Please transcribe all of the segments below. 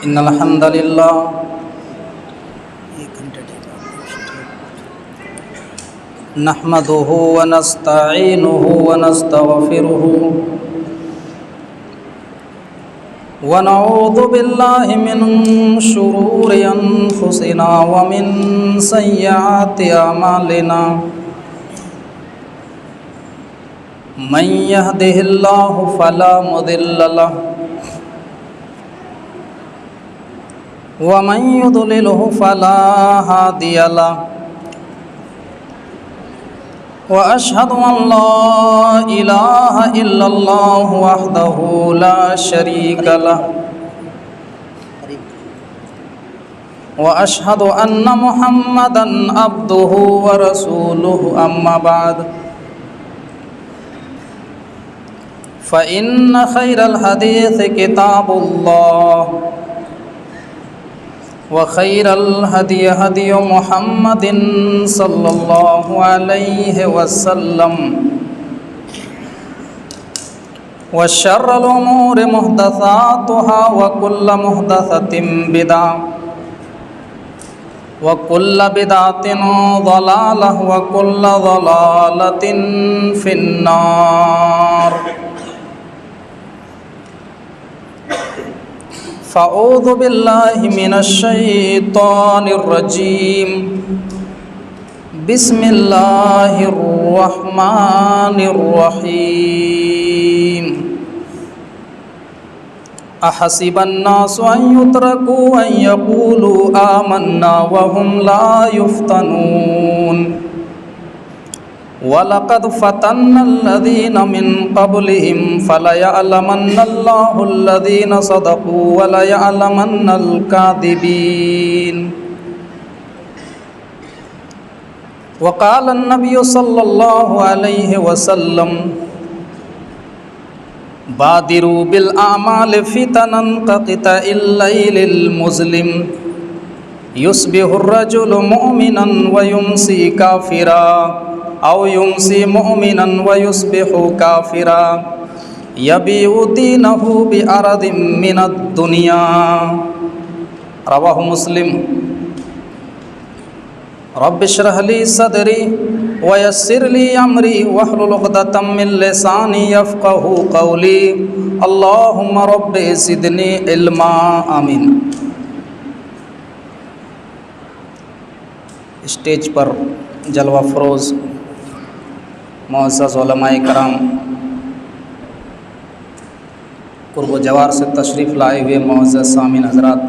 إن الحمد لله نحمده ونستعينه ونستغفره ونعوذ بالله من شرور أنفسنا ومن سيئات أعمالنا من يهده الله فلا مضل له ومن يضلله فلا هادي له وأشهد أن لا إله إلا الله وحده لا شريك له وأشهد أن محمدًا عبده ورسوله أما بعد فإن خير الحديث كتاب الله وخير الهدي هدي محمد صلى الله عليه وسلم وشر الأمور محدثاتها وكل محدثة بدعة وكل بدعة ضلالة وكل ضلالة في النار فأعوذ بالله من الشيطان الرجيم بسم الله الرحمن الرحيم أحسب الناس أن يتركوا أن يقولوا آمنا وهم لا يفتنون وَلَقَدْ فَتَنَّا الَّذِينَ مِنْ قَبْلِهِمْ فَلَيَعْلَمَنَّ اللَّهُ الَّذِينَ صَدَقُوا وَلَيَعْلَمَنَّ الْكَاذِبِينَ وقال النبي صلى الله عليه وسلم بادروا بالأعمال فتنا كقطع الليل المظلم يصبح الرجل مؤمنا ويمسي كافرا أو يمسي مؤمنا ويصبح كافرا يبيع دينه بعرض من الدنيا رواه مسلم رب اشرح لي صدري ويسر لي أمري واحلل عقدة من لساني يفقهوا قولي اللهم رب زدني علما آمین۔ اسٹیج پر جلوہ فروز معزز علماء کرام، قرب و جوار سے تشریف لائے ہوئے معزز سامعین حضرات،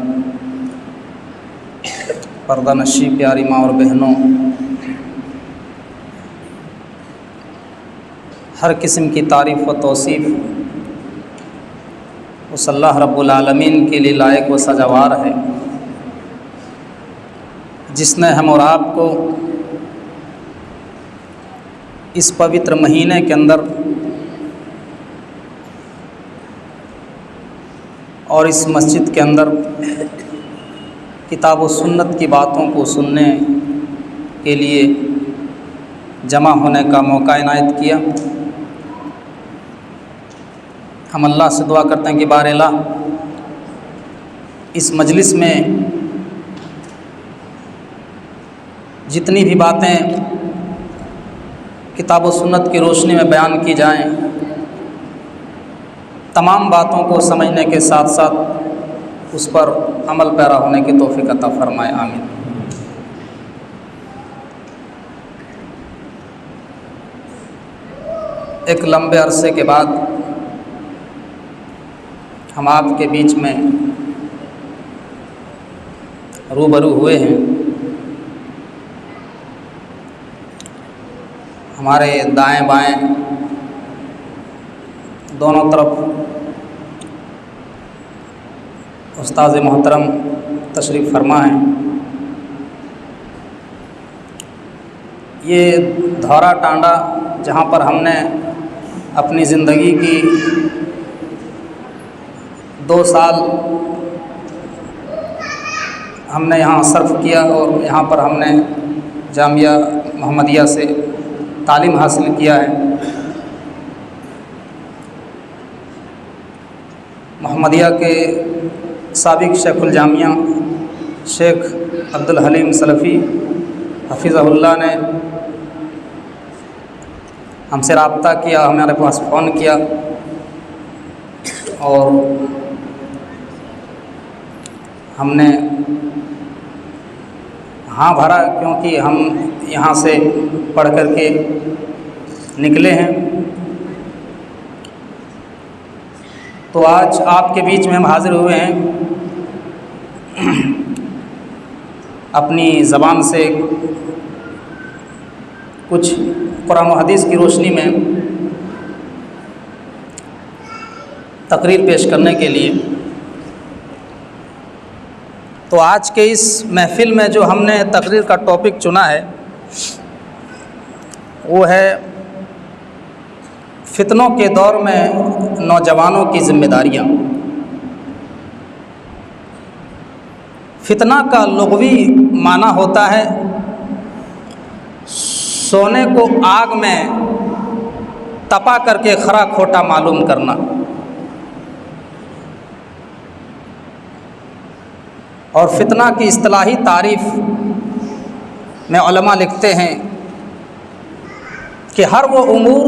پردہ نشی پیاری ماں اور بہنوں، ہر قسم کی تعریف و توصیف اس اللہ رب العالمین کے لیے لائق و سزاوار ہے جس نے ہم اور آپ کو اس پوتر مہینے کے اندر اور اس مسجد کے اندر کتاب و سنت کی باتوں کو سننے کے لیے جمع ہونے کا موقع عنایت کیا۔ ہم اللہ سے دعا کرتے ہیں کہ بار الہ اس مجلس میں جتنی بھی باتیں کتاب و سنت کی روشنی میں بیان کی جائیں، تمام باتوں کو سمجھنے کے ساتھ ساتھ اس پر عمل پیرا ہونے کی توفیق عطا فرمائے، آمین۔ ایک لمبے عرصے کے بعد ہم آپ کے بیچ میں روبرو ہوئے ہیں۔ ہمارے دائیں بائیں دونوں طرف استاذ محترم تشریف فرما ہیں۔ یہ دھورا ٹانڈا جہاں پر ہم نے اپنی زندگی کی 2 سال ہم نے یہاں صرف کیا اور یہاں پر ہم نے جامعہ محمدیہ سے تعلیم حاصل کیا ہے۔ محمدیہ کے سابق شیخ الجامعہ شیخ عبدالحلیم سلفی حفظہ اللہ نے ہم سے رابطہ کیا، ہمارے پاس فون کیا اور ہم نے ہاں بھرا، کیونکہ ہم یہاں سے پڑھ کر کے نکلے ہیں۔ تو آج آپ کے بیچ میں ہم حاضر ہوئے ہیں اپنی زبان سے کچھ قرآن و حدیث کی روشنی میں تقریر پیش کرنے کے لیے۔ تو آج کے اس محفل میں جو ہم نے تقریر کا ٹاپک چنا ہے وہ ہے فتنوں کے دور میں نوجوانوں کی ذمہ داریاں۔ فتنہ کا لغوی معنی ہوتا ہے سونے کو آگ میں تپا کر کے کھرا کھوٹا معلوم کرنا، اور فتنہ کی اصطلاحی تعریف میں علماء لکھتے ہیں کہ ہر وہ امور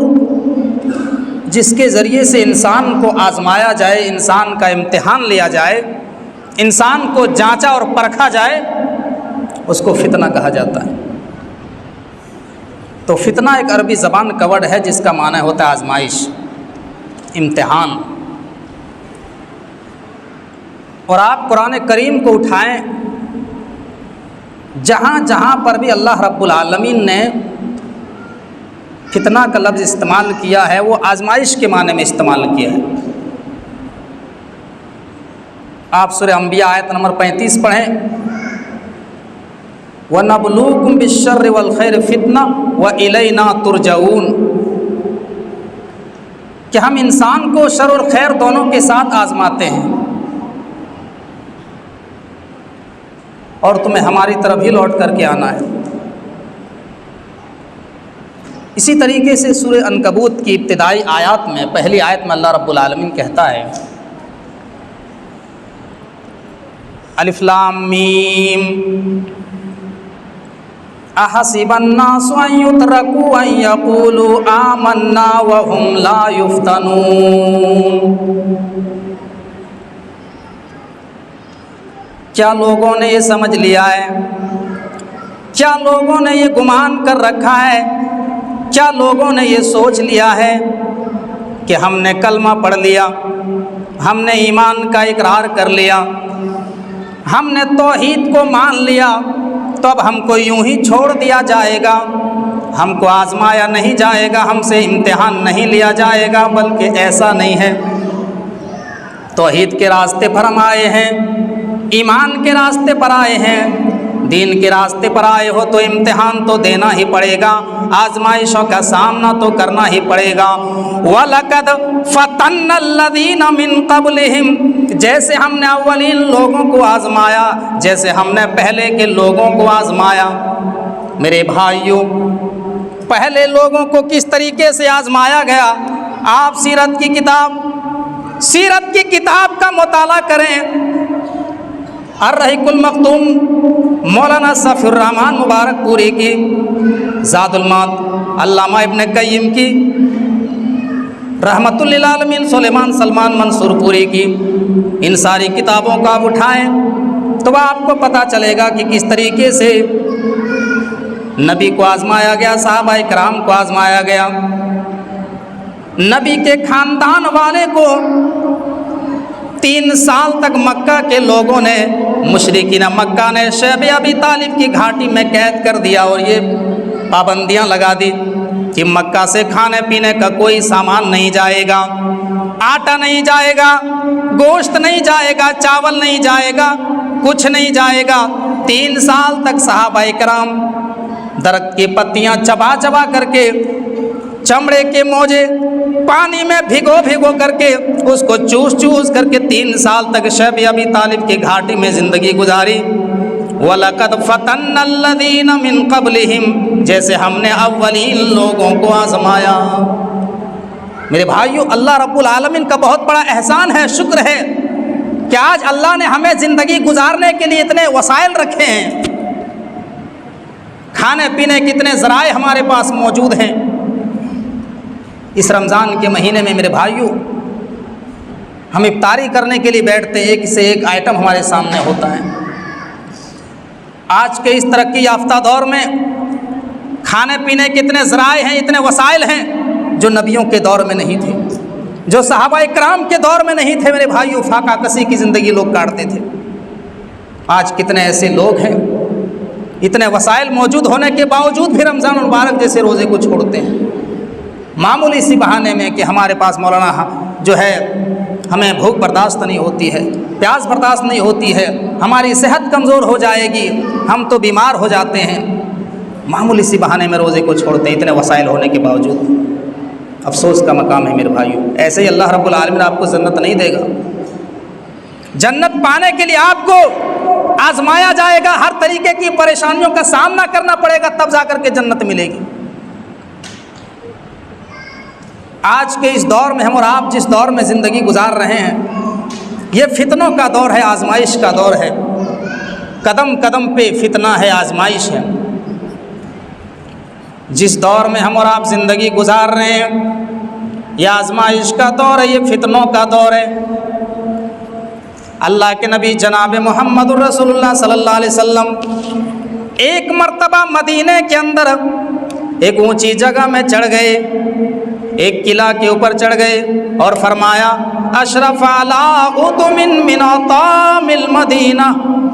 جس کے ذریعے سے انسان کو آزمایا جائے، انسان کا امتحان لیا جائے، انسان کو جانچا اور پرکھا جائے، اس کو فتنہ کہا جاتا ہے۔ تو فتنہ ایک عربی زبان کا ورڈ ہے جس کا معنی ہوتا ہے آزمائش، امتحان۔ اور آپ قرآن کریم کو اٹھائیں، جہاں جہاں پر بھی اللہ رب العالمین نے فتنہ کا لفظ استعمال کیا ہے وہ آزمائش کے معنی میں استعمال کیا ہے۔ آپ سورہ انبیاء آیت نمبر 35 پڑھیں، وَنَبْلُوكُمْ بِالشَّرِّ وَالْخَيْرِ فِتْنَةً وَإِلَيْنَا تُرْجَعُونَ، کہ ہم انسان کو شر اور خیر دونوں کے ساتھ آزماتے ہیں اور تمہیں ہماری طرف ہی لوٹ کر کے آنا ہے۔ اسی طریقے سے سورہ عنکبوت کی ابتدائی آیات میں پہلی آیت میں اللہ رب العالمین کہتا ہے الف لام میم احسب الناس ان يتركوا ان يقولوا آمنا وهم لا يفتنون، کیا لوگوں نے یہ سمجھ لیا ہے، کیا لوگوں نے یہ گمان کر رکھا ہے، کیا لوگوں نے یہ سوچ لیا ہے کہ ہم نے کلمہ پڑھ لیا، ہم نے ایمان کا اقرار کر لیا، ہم نے توحید کو مان لیا تو اب ہم کو یوں ہی چھوڑ دیا جائے گا، ہم کو آزمایا نہیں جائے گا، ہم سے امتحان نہیں لیا جائے گا؟ بلکہ ایسا نہیں ہے، توحید کے راستے پر ہم آئے ہیں، ایمان کے راستے پر آئے ہیں، دین کے راستے پر آئے ہو تو امتحان تو دینا ہی پڑے گا، آزمائشوں کا سامنا تو کرنا ہی پڑے گا۔ وَلَقَدْ فَتَنَّ الَّذِينَ مِن قَبْلِهِمْ، جیسے ہم نے اولین لوگوں کو آزمایا، جیسے ہم نے پہلے کے لوگوں کو آزمایا۔ میرے بھائیوں، پہلے لوگوں کو کس طریقے سے آزمایا گیا؟ آپ سیرت کی کتاب کا مطالعہ کریں۔ الرحیق المختوم مولانا صفی الرحمن مبارک پوری کی، زاد المعاد علامہ ابن قیم کی، رحمت للعالمین سلیمان سلمان منصور پوری کی، ان ساری کتابوں کو آپ اٹھائیں تو آپ کو پتہ چلے گا کہ کس طریقے سے نبی کو آزمایا گیا، صحابہ کرام کو آزمایا گیا۔ نبی کے خاندان والے کو 3 سال تک مکہ کے لوگوں نے، مشرکین مکہ نے شیب ابی طالب کی گھاٹی میں قید کر دیا اور یہ پابندیاں لگا دی کہ مکہ سے کھانے پینے کا کوئی سامان نہیں جائے گا، آٹا نہیں جائے گا، گوشت نہیں جائے گا، چاول نہیں جائے گا، کچھ نہیں جائے گا۔ 3 سال تک صحابہ کرام درخت کی پتیاں چبا چبا کر کے، چمڑے کے موجے پانی میں بھگو کر کے، اس کو چوس کر کے 3 سال تک شیب ابی طالب کی گھاٹی میں زندگی گزاری۔ وَلَقَدْ فَتَنَّ الَّذِينَ مِن قَبْلِهِمْ، جیسے ہم نے اولین لوگوں کو آزمایا۔ میرے بھائیوں، اللہ رب العالمین کا بہت بڑا احسان ہے، شکر ہے کہ آج اللہ نے ہمیں زندگی گزارنے کے لیے اتنے وسائل رکھے ہیں، کھانے پینے کے اتنے ذرائع ہمارے پاس موجود ہیں۔ اس رمضان کے مہینے میں میرے بھائیوں ہم افطاری کرنے کے لیے بیٹھتے ہیں، ایک سے ایک آئٹم ہمارے سامنے ہوتا ہے۔ آج کے اس ترقی یافتہ دور میں کھانے پینے کے اتنے ذرائع ہیں، اتنے وسائل ہیں جو نبیوں کے دور میں نہیں تھے، جو صحابہ اکرام کے دور میں نہیں تھے۔ میرے بھائیوں فاقہ کسی کی زندگی لوگ کاٹتے تھے۔ آج کتنے ایسے لوگ ہیں اتنے وسائل موجود ہونے کے باوجود بھی رمضان المبارک جیسے روزے کو چھوڑتے ہیں، معمولی سی بہانے میں کہ ہمارے پاس مولانا جو ہے ہمیں بھوک برداشت نہیں ہوتی ہے، پیاس برداشت نہیں ہوتی ہے، ہماری صحت کمزور ہو جائے گی، ہم تو بیمار ہو جاتے ہیں، معمولی سی بہانے میں روزے کو چھوڑتے ہیں اتنے وسائل ہونے کے باوجود۔ افسوس کا مقام ہے میرے بھائیوں، ایسے ہی اللہ رب العالمین آپ کو جنت نہیں دے گا۔ جنت پانے کے لیے آپ کو آزمایا جائے گا، ہر طریقے کی پریشانیوں کا سامنا کرنا پڑے گا، تب جا کر کے جنت ملے گی۔ آج کے اس دور میں ہم اور آپ جس دور میں زندگی گزار رہے ہیں، یہ فتنوں کا دور ہے، آزمائش کا دور ہے، قدم قدم پہ فتنہ ہے، آزمائش ہے۔ جس دور میں ہم اور آپ زندگی گزار رہے ہیں یہ آزمائش کا دور ہے، یہ فتنوں کا دور ہے۔ اللہ کے نبی جناب محمد الرسول اللہ صلی اللہ علیہ وسلم ایک مرتبہ مدینے کے اندر ایک اونچی جگہ میں چڑھ گئے، ایک قلعہ کے اوپر چڑھ گئے اور فرمایا اشرف علی قطم من اطام المدینہ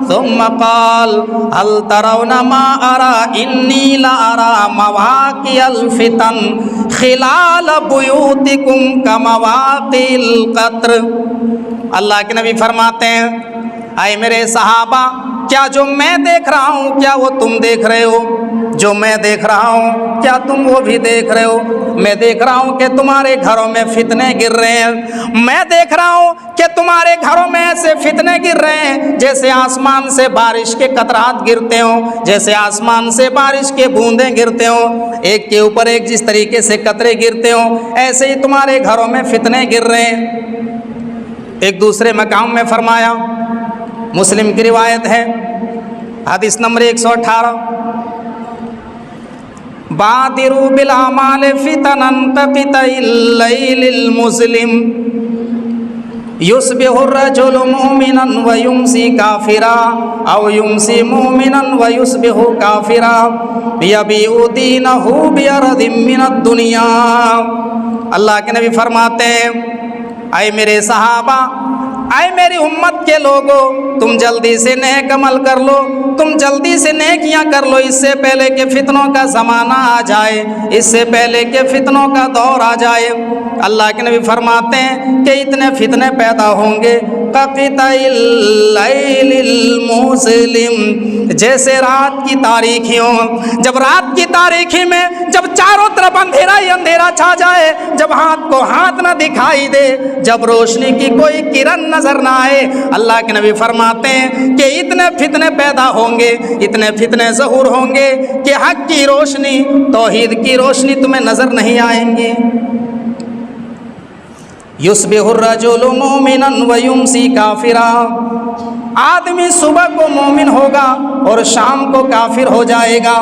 ثم قال هل ترون ما ارى انی لارى مواقع الفتن خلال بیوتکم کمواقع القطر۔ اللہ کے نبی فرماتے ہیں اے میرے صحابہ، کیا جو میں دیکھ رہا ہوں کیا وہ تم دیکھ رہے ہو؟ جو میں دیکھ رہا ہوں کیا تم وہ بھی دیکھ رہے ہو؟ میں دیکھ رہا ہوں کہ تمہارے گھروں میں فتنے گر رہے ہیں، میں دیکھ رہا ہوں کہ تمہارے گھروں میں ایسے فتنے گر رہے ہیں جیسے آسمان سے بارش کے قطرات گرتے ہوں، جیسے آسمان سے بارش کے بوندیں گرتے ہوں، ایک کے اوپر ایک جس طریقے سے قطرے گرتے ہوں، ایسے ہی تمہارے گھروں میں فتنے گر رہے ہیں۔ ایک دوسرے مقام میں فرمایا، مسلم کی روایت ہے، حدیث نمبر 118، بادروا بالاعمال فتنا كقطع الليل المظلم يصبح الرجل مؤمنا ويمسي كافرا او يمسي مؤمنا ويصبح كافرا يبيع دينه بعرض من الدنيا۔ اللہ کے نبی فرماتے ہیں اے میرے صحابہ، اے میری امت کے لوگوں، تم جلدی سے نیک عمل کر لو، تم جلدی سے نیکیاں کر لو، اس سے پہلے کہ فتنوں کا زمانہ آ جائے، اس سے پہلے کہ فتنوں کا دور آ جائے۔ اللہ کے نبی فرماتے ہیں کہ اتنے فتنے پیدا ہوں گے قطع اللیل المظلم، جیسے رات کی تاریکیوں، جب رات کی تاریکی میں جب چاروں طرف اندھیرا ہی اندھیرا چھا جائے، جب ہاتھ کو ہاتھ نہ دکھائی دے، جب روشنی کی کوئی کرن نظر نہ آئے، اللہ کے نبی فرماتے ہیں کہ اتنے فتنے پیدا ہوں گے، اتنے فتنے ظہور ہوں گے کہ حق کی روشنی، توحید کی روشنی تمہیں نظر نہیں آئیں گی۔ یصبح الرجل مومنا ویمسی کافرا، آدمی صبح کو مومن ہوگا اور شام کو کافر ہو جائے گا۔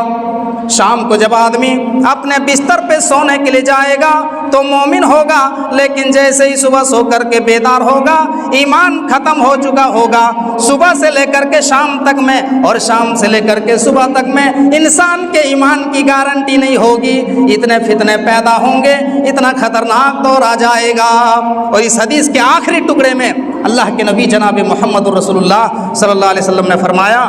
شام کو جب آدمی اپنے بستر پہ سونے کے لیے جائے گا تو مومن ہوگا، لیکن جیسے ہی صبح سو کر کے بیدار ہوگا ایمان ختم ہو چکا ہوگا۔ صبح سے لے کر کے شام تک میں اور شام سے لے کر کے صبح تک میں انسان کے ایمان کی گارنٹی نہیں ہوگی، اتنے فتنے پیدا ہوں گے، اتنا خطرناک دور آ جائے گا۔ اور اس حدیث کے آخری ٹکڑے میں اللہ کے نبی جناب محمد رسول اللہ صلی اللہ علیہ وسلم نے فرمایا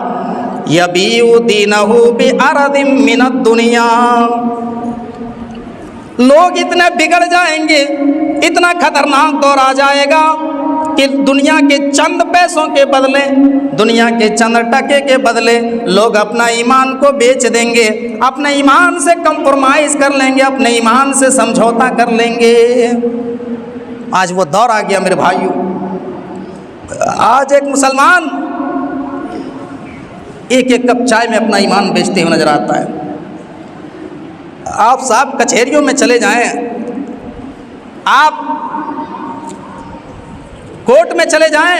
یبیع دینہ بعرض من الدنیا، لوگ اتنے بگڑ جائیں گے، اتنا خطرناک دور آ جائے گا کہ دنیا کے چند پیسوں کے بدلے، دنیا کے چند ٹکے کے بدلے لوگ اپنا ایمان کو بیچ دیں گے، اپنے ایمان سے کمپرومائز کر لیں گے، اپنے ایمان سے سمجھوتا کر لیں گے۔ آج وہ دور آ گیا میرے بھائیوں، آج ایک مسلمان ایک ایک کپ چائے میں اپنا ایمان بیچتے ہوئے نظر آتا ہے۔ آپ صاحب کچہریوں میں چلے جائیں، آپ کورٹ میں چلے جائیں،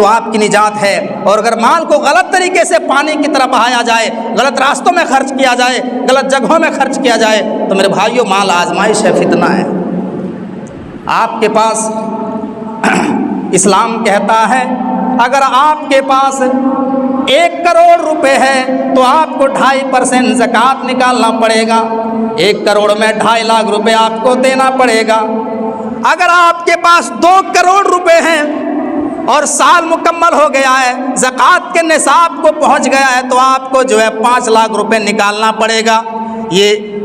تو آپ کی نجات ہے، اور اگر مال کو غلط طریقے سے پانی کی طرح بہایا جائے، غلط راستوں میں خرچ کیا جائے، غلط جگہوں میں خرچ کیا جائے، تو میرے بھائیوں مال آزمائش ہے، فتنہ ہے۔ آپ کے پاس اسلام کہتا ہے اگر آپ کے پاس 1 کروڑ روپے ہے تو آپ کو 2.5% زکوٰۃ نکالنا پڑے گا، 1 کروڑ میں 2.5 لاکھ روپے آپ کو دینا پڑے گا۔ اگر آپ کے پاس 2 کروڑ روپے ہیں اور سال مکمل ہو گیا ہے، زکوٰۃ کے نصاب کو پہنچ گیا ہے، تو آپ کو جو ہے 5 لاکھ روپے نکالنا پڑے گا۔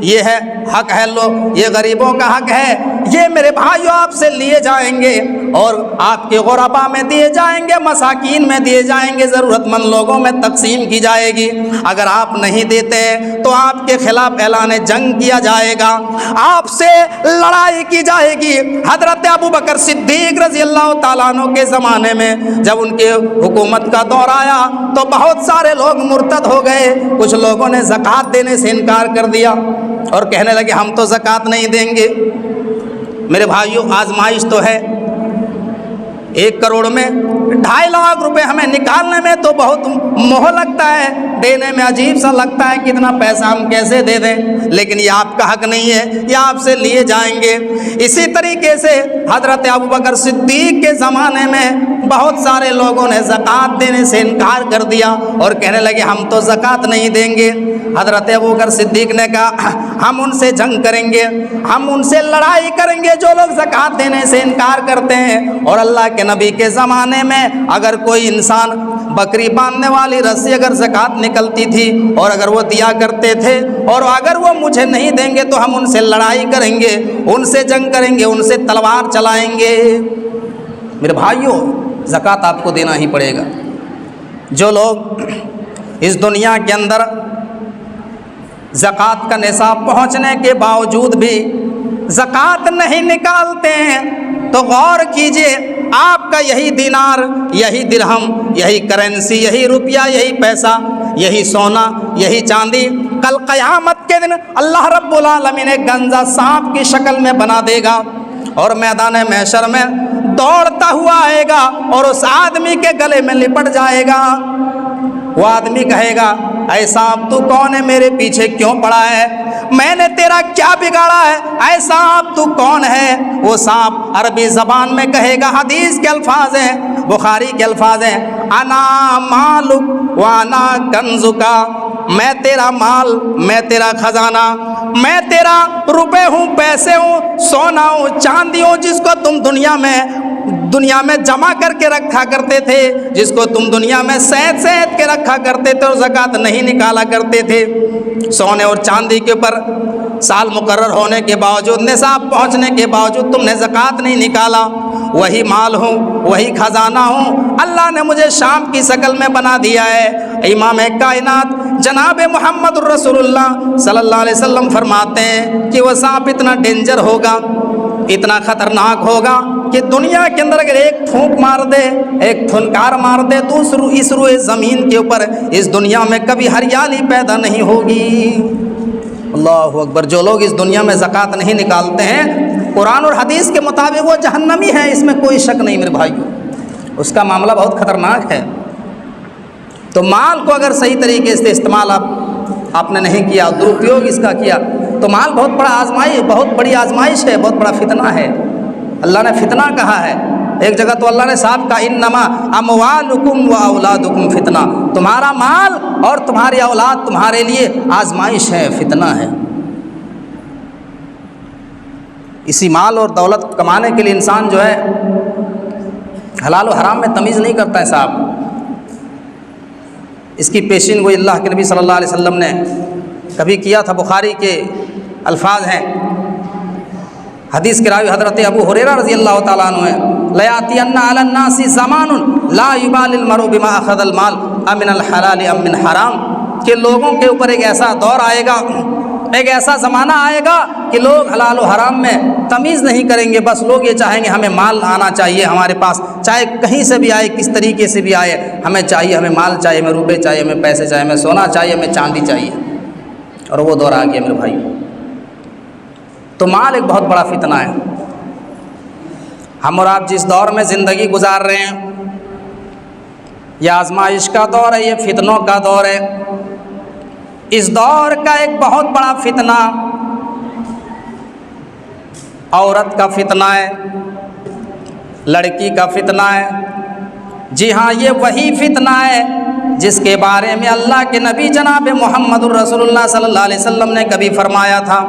یہ ہے حق ہے، لوگ یہ غریبوں کا حق ہے، یہ میرے بھائیوں آپ سے لیے جائیں گے اور آپ کے غربا میں دیے جائیں گے، مساکین میں دیے جائیں گے، ضرورت مند لوگوں میں تقسیم کی جائے گی۔ اگر آپ نہیں دیتے تو آپ کے خلاف اعلان جنگ کیا جائے گا، آپ سے لڑائی کی جائے گی۔ حضرت ابوبکر صدیق رضی اللہ تعالیٰ عنہ کے زمانے میں جب ان کے حکومت کا دور آیا تو بہت سارے لوگ مرتد ہو گئے، کچھ لوگوں نے زکوٰۃ دینے سے انکار کر دیا اور کہنے لگے ہم تو زکوٰۃ نہیں دیں گے۔ میرے بھائیوں آزمائش تو ہے، 1 کروڑ میں 2.5 لاکھ روپے ہمیں نکالنے میں تو بہت موہ لگتا ہے، دینے میں عجیب سا لگتا ہے کہ اتنا پیسہ ہم کیسے دے دیں، لیکن یہ آپ کا حق نہیں ہے، یہ آپ سے لیے جائیں گے۔ اسی طریقے سے حضرت ابوبکر صدیق کے زمانے میں بہت سارے لوگوں نے زکوٰۃ دینے سے انکار کر دیا اور کہنے لگے ہم تو زکوٰۃ نہیں دیں گے۔ حضرت ابوبکر صدیق نے کہا ہم ان سے جنگ کریں گے، ہم ان سے لڑائی کریں گے جو لوگ زکوٰۃ دینے سے انکار کرتے ہیں۔ اور اللہ کے نبی کے زمانے میں اگر کوئی انسان بکری باندھنے والی رسی اگر زکوٰۃ نکلتی تھی اور اگر وہ دیا کرتے تھے اور اگر وہ مجھے نہیں دیں گے تو ہم ان سے لڑائی کریں گے، ان سے جنگ کریں گے، ان سے تلوار چلائیں گے۔ میرے بھائیوں زکوٰۃ آپ کو دینا ہی پڑے گا۔ جو لوگ اس دنیا کے اندر زکوٰۃ کا نصاب پہنچنے کے باوجود بھی زکوٰۃ نہیں نکالتے ہیں تو غور کیجئے آپ کا یہی دینار، یہی درہم، یہی کرنسی، یہی روپیہ، یہی پیسہ، یہی سونا، یہی چاندی کل قیامت کے دن اللہ رب العالمین ایک گنجا سانپ کی شکل میں بنا دے گا اور میدان محشر میں دوڑتا ہوا آئے گا اور اس آدمی کے گلے میں لپٹ جائے گا۔ وہ آدمی کہے گا اے سانپ تو کون ہے، میرے پیچھے کیوں پڑا ہے، میں نے تیرا کیا بگاڑا ہے، اے سانپ تو کون ہے۔ وہ سانپ عربی زبان میں کہے گا، حدیث کے الفاظ ہیں، بخاری کے الفاظ ہیں، انا مالک وانا کنزکا، میں تیرا مال، میں تیرا خزانہ، میں تیرا روپے ہوں، پیسے ہوں، سونا ہوں، چاندی ہوں، جس کو تم دنیا میں جمع کر کے رکھا کرتے تھے، جس کو تم دنیا میں سید کے رکھا کرتے تھے اور زکوٰۃ نہیں نکالا کرتے تھے۔ سونے اور چاندی کے اوپر سال مقرر ہونے کے باوجود، نصاب پہنچنے کے باوجود تم نے زکوٰۃ نہیں نکالا، وہی مال ہوں، وہی خزانہ ہوں، اللہ نے مجھے شام کی شکل میں بنا دیا ہے۔ امام کائنات جناب محمد رسول اللہ صلی اللہ علیہ وسلم فرماتے ہیں کہ وہ سانپ اتنا ڈینجر ہوگا، اتنا خطرناک ہوگا کہ دنیا کے اندر اگر ایک پھونک مار دے، ایک پھنکار مار دے تو اس روئے زمین کے اوپر اس دنیا میں کبھی ہریالی پیدا نہیں ہوگی۔ اللہ اکبر۔ جو لوگ اس دنیا میں زکوٰۃ نہیں نکالتے ہیں قرآن اور حدیث کے مطابق وہ جہنمی ہیں، اس میں کوئی شک نہیں میرے بھائیوں، اس کا معاملہ بہت خطرناک ہے۔ تو مال کو اگر صحیح طریقے سے استعمال آپ نے نہیں کیا، درپیوگ اس کا کیا، تو مال بہت بڑی آزمائش ہے، بہت بڑا فتنہ ہے۔ اللہ نے فتنہ کہا ہے، ایک جگہ تو اللہ نے صاحب کہا انما اموالکم و اولادکم فتنہ، تمہارا مال اور تمہاری اولاد تمہارے لیے آزمائش ہے، فتنہ ہے۔ اسی مال اور دولت کمانے کے لیے انسان جو ہے حلال و حرام میں تمیز نہیں کرتا ہے صاحب۔ اس کی پیشین گوئی اللہ کے نبی صلی اللہ علیہ وسلم نے کبھی کیا تھا۔ بخاری کے الفاظ ہیں، حدیث کے راوی حضرت ابو ہریرہ رضی اللہ تعالیٰ عنہ ہیں، لَيَأْتِيَنَّ عَلَى النَّاسِ زَمَانٌ لَا يُبَالِ الْمَرْءُ بِمَا أَخَذَ الْمَالَ أَمِنَ الْحَلَالِ أَم مِّنْ حَرَامٍ، کہ لوگوں کے اوپر ایک ایسا دور آئے گا، ایک ایسا زمانہ آئے گا کہ لوگ حلال و حرام میں تمیز نہیں کریں گے، بس لوگ یہ چاہیں گے ہمیں مال آنا چاہیے ہمارے پاس، چاہے کہیں سے بھی آئے، کس طریقے سے بھی آئے، ہمیں چاہیے، ہمیں مال چاہیے، ہمیں روپے چاہیے، ہمیں پیسے چاہیے، ہمیں سونا چاہیے، ہمیں چاندی چاہیے۔ اور وہ دور آ گیا میرے بھائی۔ تو مال ایک بہت بڑا فتنہ ہے۔ ہم اور آپ جس دور میں زندگی گزار رہے ہیں یہ آزمائش کا دور ہے، یہ فتنوں کا دور ہے۔ اس دور کا ایک بہت بڑا فتنہ عورت کا فتنہ ہے، لڑکی کا فتنہ ہے۔ جی ہاں، یہ وہی فتنہ ہے جس کے بارے میں اللہ کے نبی جناب محمد الرسول اللہ صلی اللہ علیہ وسلم نے کبھی فرمایا تھا۔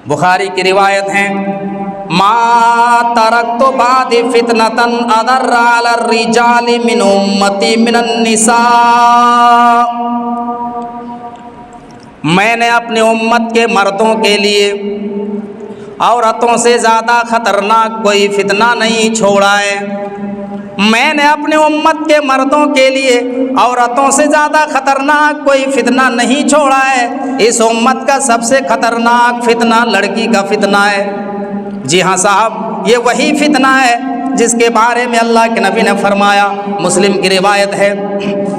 بخاری کی روایت ہے، ما ترکت بعد فتنة اضر علی الرجال من امتی من النساء، میں نے اپنے امت کے مردوں کے لیے عورتوں سے زیادہ خطرناک کوئی فتنہ نہیں چھوڑا ہے۔ میں نے اپنے امت کے مردوں کے لیے عورتوں سے زیادہ خطرناک کوئی فتنہ نہیں چھوڑا ہے۔ اس امت کا سب سے خطرناک فتنہ لڑکی کا فتنہ ہے۔ جی ہاں صاحب، یہ وہی فتنہ ہے جس کے بارے میں اللہ کے نبی نے فرمایا۔ مسلم کی روایت ہے،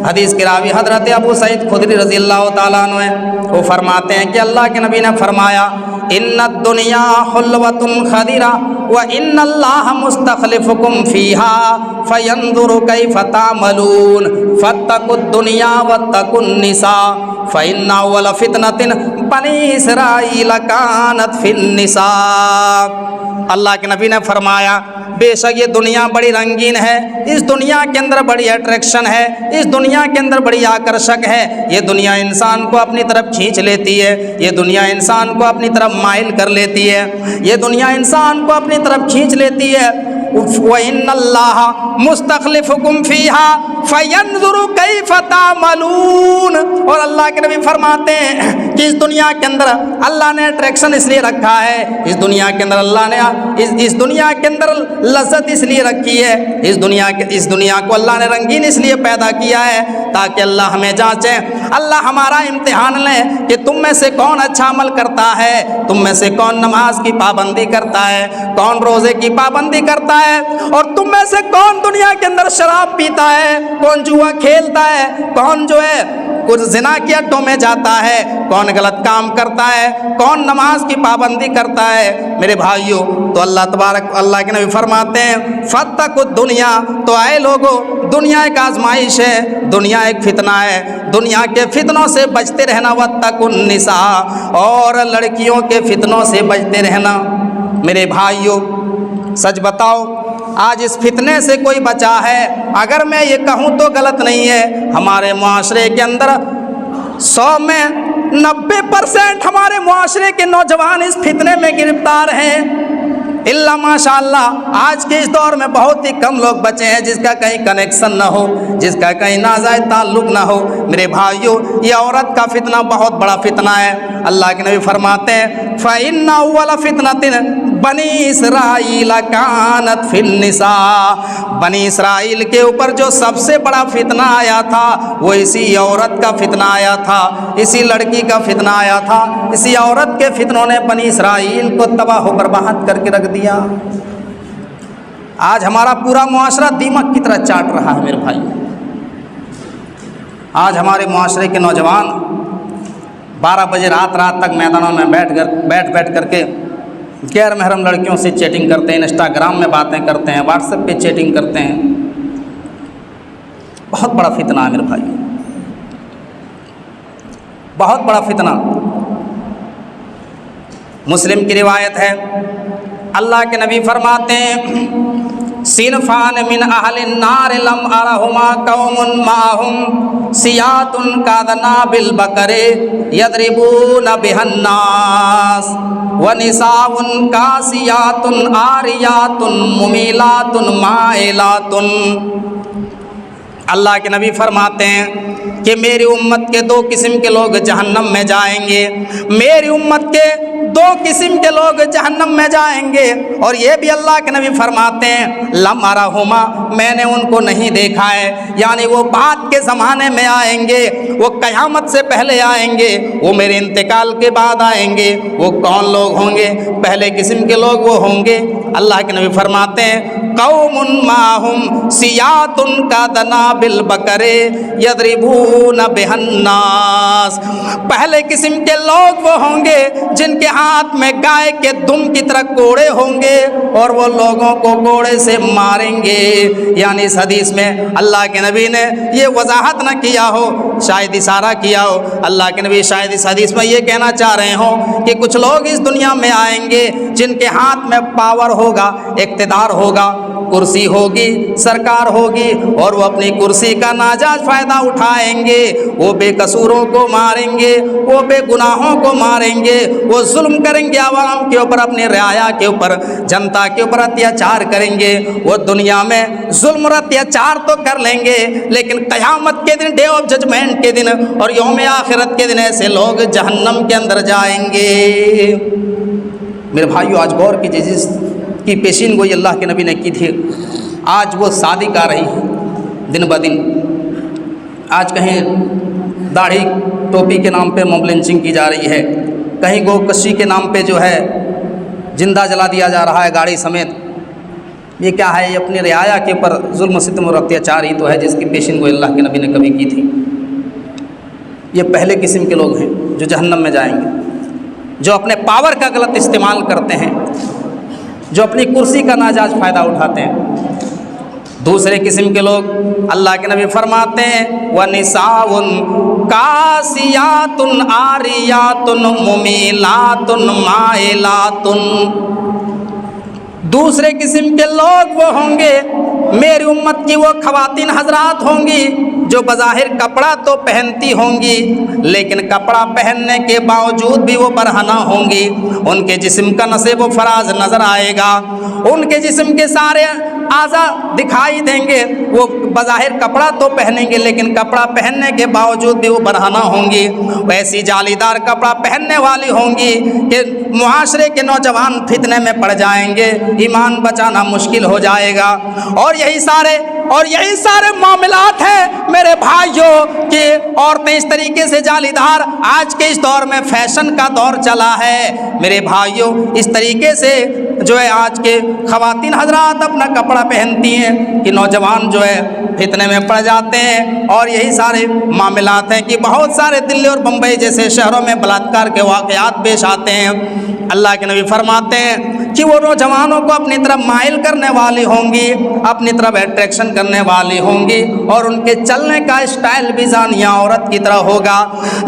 حدیث کے راوی حضرت ابو سعید خدری رضی اللہ تعالیٰ عنہ ہیں۔ وہ فرماتے ہیں کہ اللہ کے نبی نے فرمایا، ان الدنیا حلوۃ خضرہ وان اللہ مستخلفکم فیہا فینظر کیف تعملون فاتقوا الدنیا واتقوا النساء فان اول فتنۃ بنی اسرائیل کانت فی النساء۔ اللہ کے نبی نے فرمایا، بے شک یہ دنیا بڑی رنگین ہے، اس دنیا کے اندر بڑی اٹریکشن ہے، اس دنیا کے اندر بڑی آکرشک ہے۔ یہ دنیا انسان کو اپنی طرف کھینچ لیتی ہے، یہ دنیا انسان کو اپنی طرف مائل کر لیتی ہے، یہ دنیا انسان کو اپنی طرف کھینچ لیتی ہے۔ وَإِنَّ اللَّهَ مُسْتَخْلِفُكُمْ فِيهَا فَيَنْظُرُ كَيْفَ تَعْمَلُونَ۔ اور اللہ کے نبی فرماتے ہیں کہ اس دنیا کے اندر اللہ نے اٹریکشن اس لیے رکھا ہے، اس دنیا کے اندر اللہ نے اس دنیا کے اندر لذت اس لیے رکھی ہے، اس دنیا کو اللہ نے رنگین اس لیے پیدا کیا ہے تاکہ اللہ ہمیں جانچے، اللہ ہمارا امتحان لے کہ تم میں سے کون اچھا عمل کرتا ہے، تم میں سے کون نماز کی پابندی کرتا ہے، کون روزے کی پابندی کرتا ہے، اور تم میں سے کون دنیا کے اندر شراب پیتا ہے، کون جوا کھیلتا ہے، کون جو ہے کچھ زنا کی اڈوں میں جاتا ہے، کون غلط کام کرتا ہے، کون نماز کی پابندی کرتا ہے۔ میرے بھائیوں، تو اللہ کے نبی فرماتے ہیں فاتقوا الدنیا، تو اے لوگو، دنیا ایک آزمائش ہے، دنیا ایک فتنہ ہے، دنیا کے فتنوں سے بچتے رہنا، واتقوا النساء، اور لڑکیوں کے فتنوں سے بچتے رہنا۔ میرے بھائیوں، سچ بتاؤ، آج اس فتنے سے کوئی بچا ہے؟ اگر میں یہ کہوں تو غلط نہیں ہے، ہمارے معاشرے کے اندر 100 میں 90% ہمارے معاشرے کے نوجوان اس فتنے میں گرفتار ہیں۔ اللہ ماشاء اللہ، آج کے اس دور میں بہت ہی کم لوگ بچے ہیں جس کا کہیں کنیکشن نہ ہو، جس کا کہیں ناجائز تعلق نہ ہو۔ میرے بھائیوں، یہ عورت کا فتنہ بہت بڑا فتنہ ہے۔ اللہ کے نبی فرماتے ہیں فَإِنَّ أَوَّلَ فِتْنَةٍ بنی اسرائیل کانت فی النساء، بنی اسرائیل کے اوپر جو سب سے بڑا فتنہ آیا تھا وہ اسی عورت کا فتنہ آیا تھا، اسی لڑکی کا فتنہ آیا تھا، اسی عورت کے فتنوں نے بنی اسرائیل کو تباہ و برباد کر کے رکھ دیا۔ آج ہمارا پورا معاشرہ دیمک کی طرح چاٹ رہا ہے۔ میرے بھائی، آج ہمارے معاشرے کے نوجوان 12 بجے رات تک میدانوں میں بیٹھ کر کے غیر محرم لڑکیوں سے چیٹنگ کرتے ہیں، انسٹاگرام میں باتیں کرتے ہیں، واٹس ایپ پہ چیٹنگ کرتے ہیں۔ بہت بڑا فتنہ ہے میرے بھائی، بہت بڑا فتنہ۔ مسلم کی روایت ہے، اللہ کے نبی فرماتے ہیں صنفان من اہل النار لم ارہما قوم معہم سیات کاذناب البقر یضربون بها الناس ونساء کاسیات عاریات ممیلات مائلات۔ اللہ کے نبی فرماتے ہیں کہ میری امت کے 2 قسم کے لوگ جہنم میں جائیں گے، میری امت کے 2 قسم کے لوگ جہنم میں جائیں گے، اور یہ بھی اللہ کے نبی فرماتے ہیں لم ارہما، میں نے ان کو نہیں دیکھا ہے، یعنی وہ بعد کے زمانے میں آئیں گے، وہ قیامت سے پہلے آئیں گے، وہ میرے انتقال کے بعد آئیں گے۔ وہ کون لوگ ہوں گے؟ پہلے قسم کے لوگ وہ ہوں گے، اللہ کے نبی فرماتے ہیں قوم معہم سیات کاذناب البقر یضربون بها الناس، پہلے قسم کے لوگ وہ ہوں گے جن کے ہاتھ ہاتھ میں گائے کے دم کی طرح کوڑے ہوں گے اور وہ لوگوں کو کوڑے سے ماریں گے۔ یعنی اس حدیث میں اللہ کے نبی نے یہ وضاحت نہ کیا ہو، شاید اشارہ کیا ہو، اللہ کے نبی شاید اس حدیث میں یہ کہنا چاہ رہے ہوں کہ کچھ لوگ اس دنیا میں آئیں گے جن کے ہاتھ میں پاور ہوگا، اقتدار ہوگا، کرسی ہوگی، سرکار ہوگی، اور وہ اپنی کرسی کا ناجائز فائدہ اٹھائیں گے، وہ بے قصوروں کو ماریں گے، وہ بے گناہوں کو ماریں گے، وہ ظلم کریں گے عوام کے اوپر، اپنی رعایا کے اوپر، جنتا کے اوپر اتیاچار کریں گے۔ وہ دنیا میں ظلم اور اتیاچار تو کر لیں گے، لیکن قیامت کے دن، ڈے آف ججمنٹ کے دن اور یوم آخرت کے دن ایسے لوگ جہنم کے اندر جائیں گے۔ میرے بھائیو، آج غور کیجیے، جس کی پیشین گوئی اللہ کے نبی نے کی تھی، آج وہ صادق آ رہی ہے دن بدن۔ آج کہیں داڑھی ٹوپی کے نام پہ موب لنچنگ کی جا رہی ہے، کہیں گو کشی کے نام پہ جو ہے زندہ جلا دیا جا رہا ہے گاڑی سمیت۔ یہ کیا ہے؟ یہ اپنی رعایا کے اوپر ظلم و ستم اور اتیاچار ہی تو ہے جس کی پیشین گوئی اللہ کے نبی نے کبھی کی تھی۔ یہ پہلے قسم کے لوگ ہیں جو جہنم میں جائیں گے، جو اپنے پاور کا غلط استعمال کرتے ہیں، جو اپنی کرسی کا ناجائز فائدہ اٹھاتے ہیں۔ دوسرے قسم کے لوگ اللہ کے نبی فرماتے ہیں وَنِسَاءٌ کَاسِیَاتٌ عَارِیَاتٌ مُمِیلَاتٌ مَائِلَاتٌ۔ دوسرے قسم کے لوگ وہ ہوں گے، میری امت کی وہ خواتین حضرات ہوں گی جو بظاہر کپڑا تو پہنتی ہوں گی، لیکن کپڑا پہننے کے باوجود بھی وہ برہنہ ہوں گی۔ ان کے جسم کا نصیب و فراز نظر آئے گا، ان کے جسم کے سارے اعضاء دکھائی دیں گے۔ وہ بظاہر کپڑا تو پہنیں گے، لیکن کپڑا پہننے کے باوجود بھی وہ برہنہ ہوں گی۔ ویسی جالی دار کپڑا پہننے والی ہوں گی کہ معاشرے کے نوجوان فتنے میں پڑ جائیں گے، ایمان بچانا مشکل ہو جائے گا۔ اور یہی سارے معاملات ہیں میرے بھائیوں کہ عورتیں اس طریقے سے جالی دار، آج کے اس دور میں فیشن کا دور چلا ہے میرے بھائیوں، اس طریقے سے جو ہے آج کے خواتین حضرات اپنا کپڑا پہنتی ہیں کہ نوجوان جو ہے فتنے میں پڑ جاتے ہیں۔ اور یہی سارے معاملات ہیں کہ بہت سارے دلی اور بمبئی جیسے شہروں میں بلاತ್ಕಾರ کے واقعات پیش آتے ہیں۔ اللہ کے نبی فرماتے ہیں کہ وہ نوجوانوں کو اپنی طرف مائل کرنے والی ہوں گی، اپنی طرف اٹریکشن کرنے والی ہوں گی، اور ان کے چلنے کا اسٹائل بھی زانیہ عورت کی طرح ہوگا۔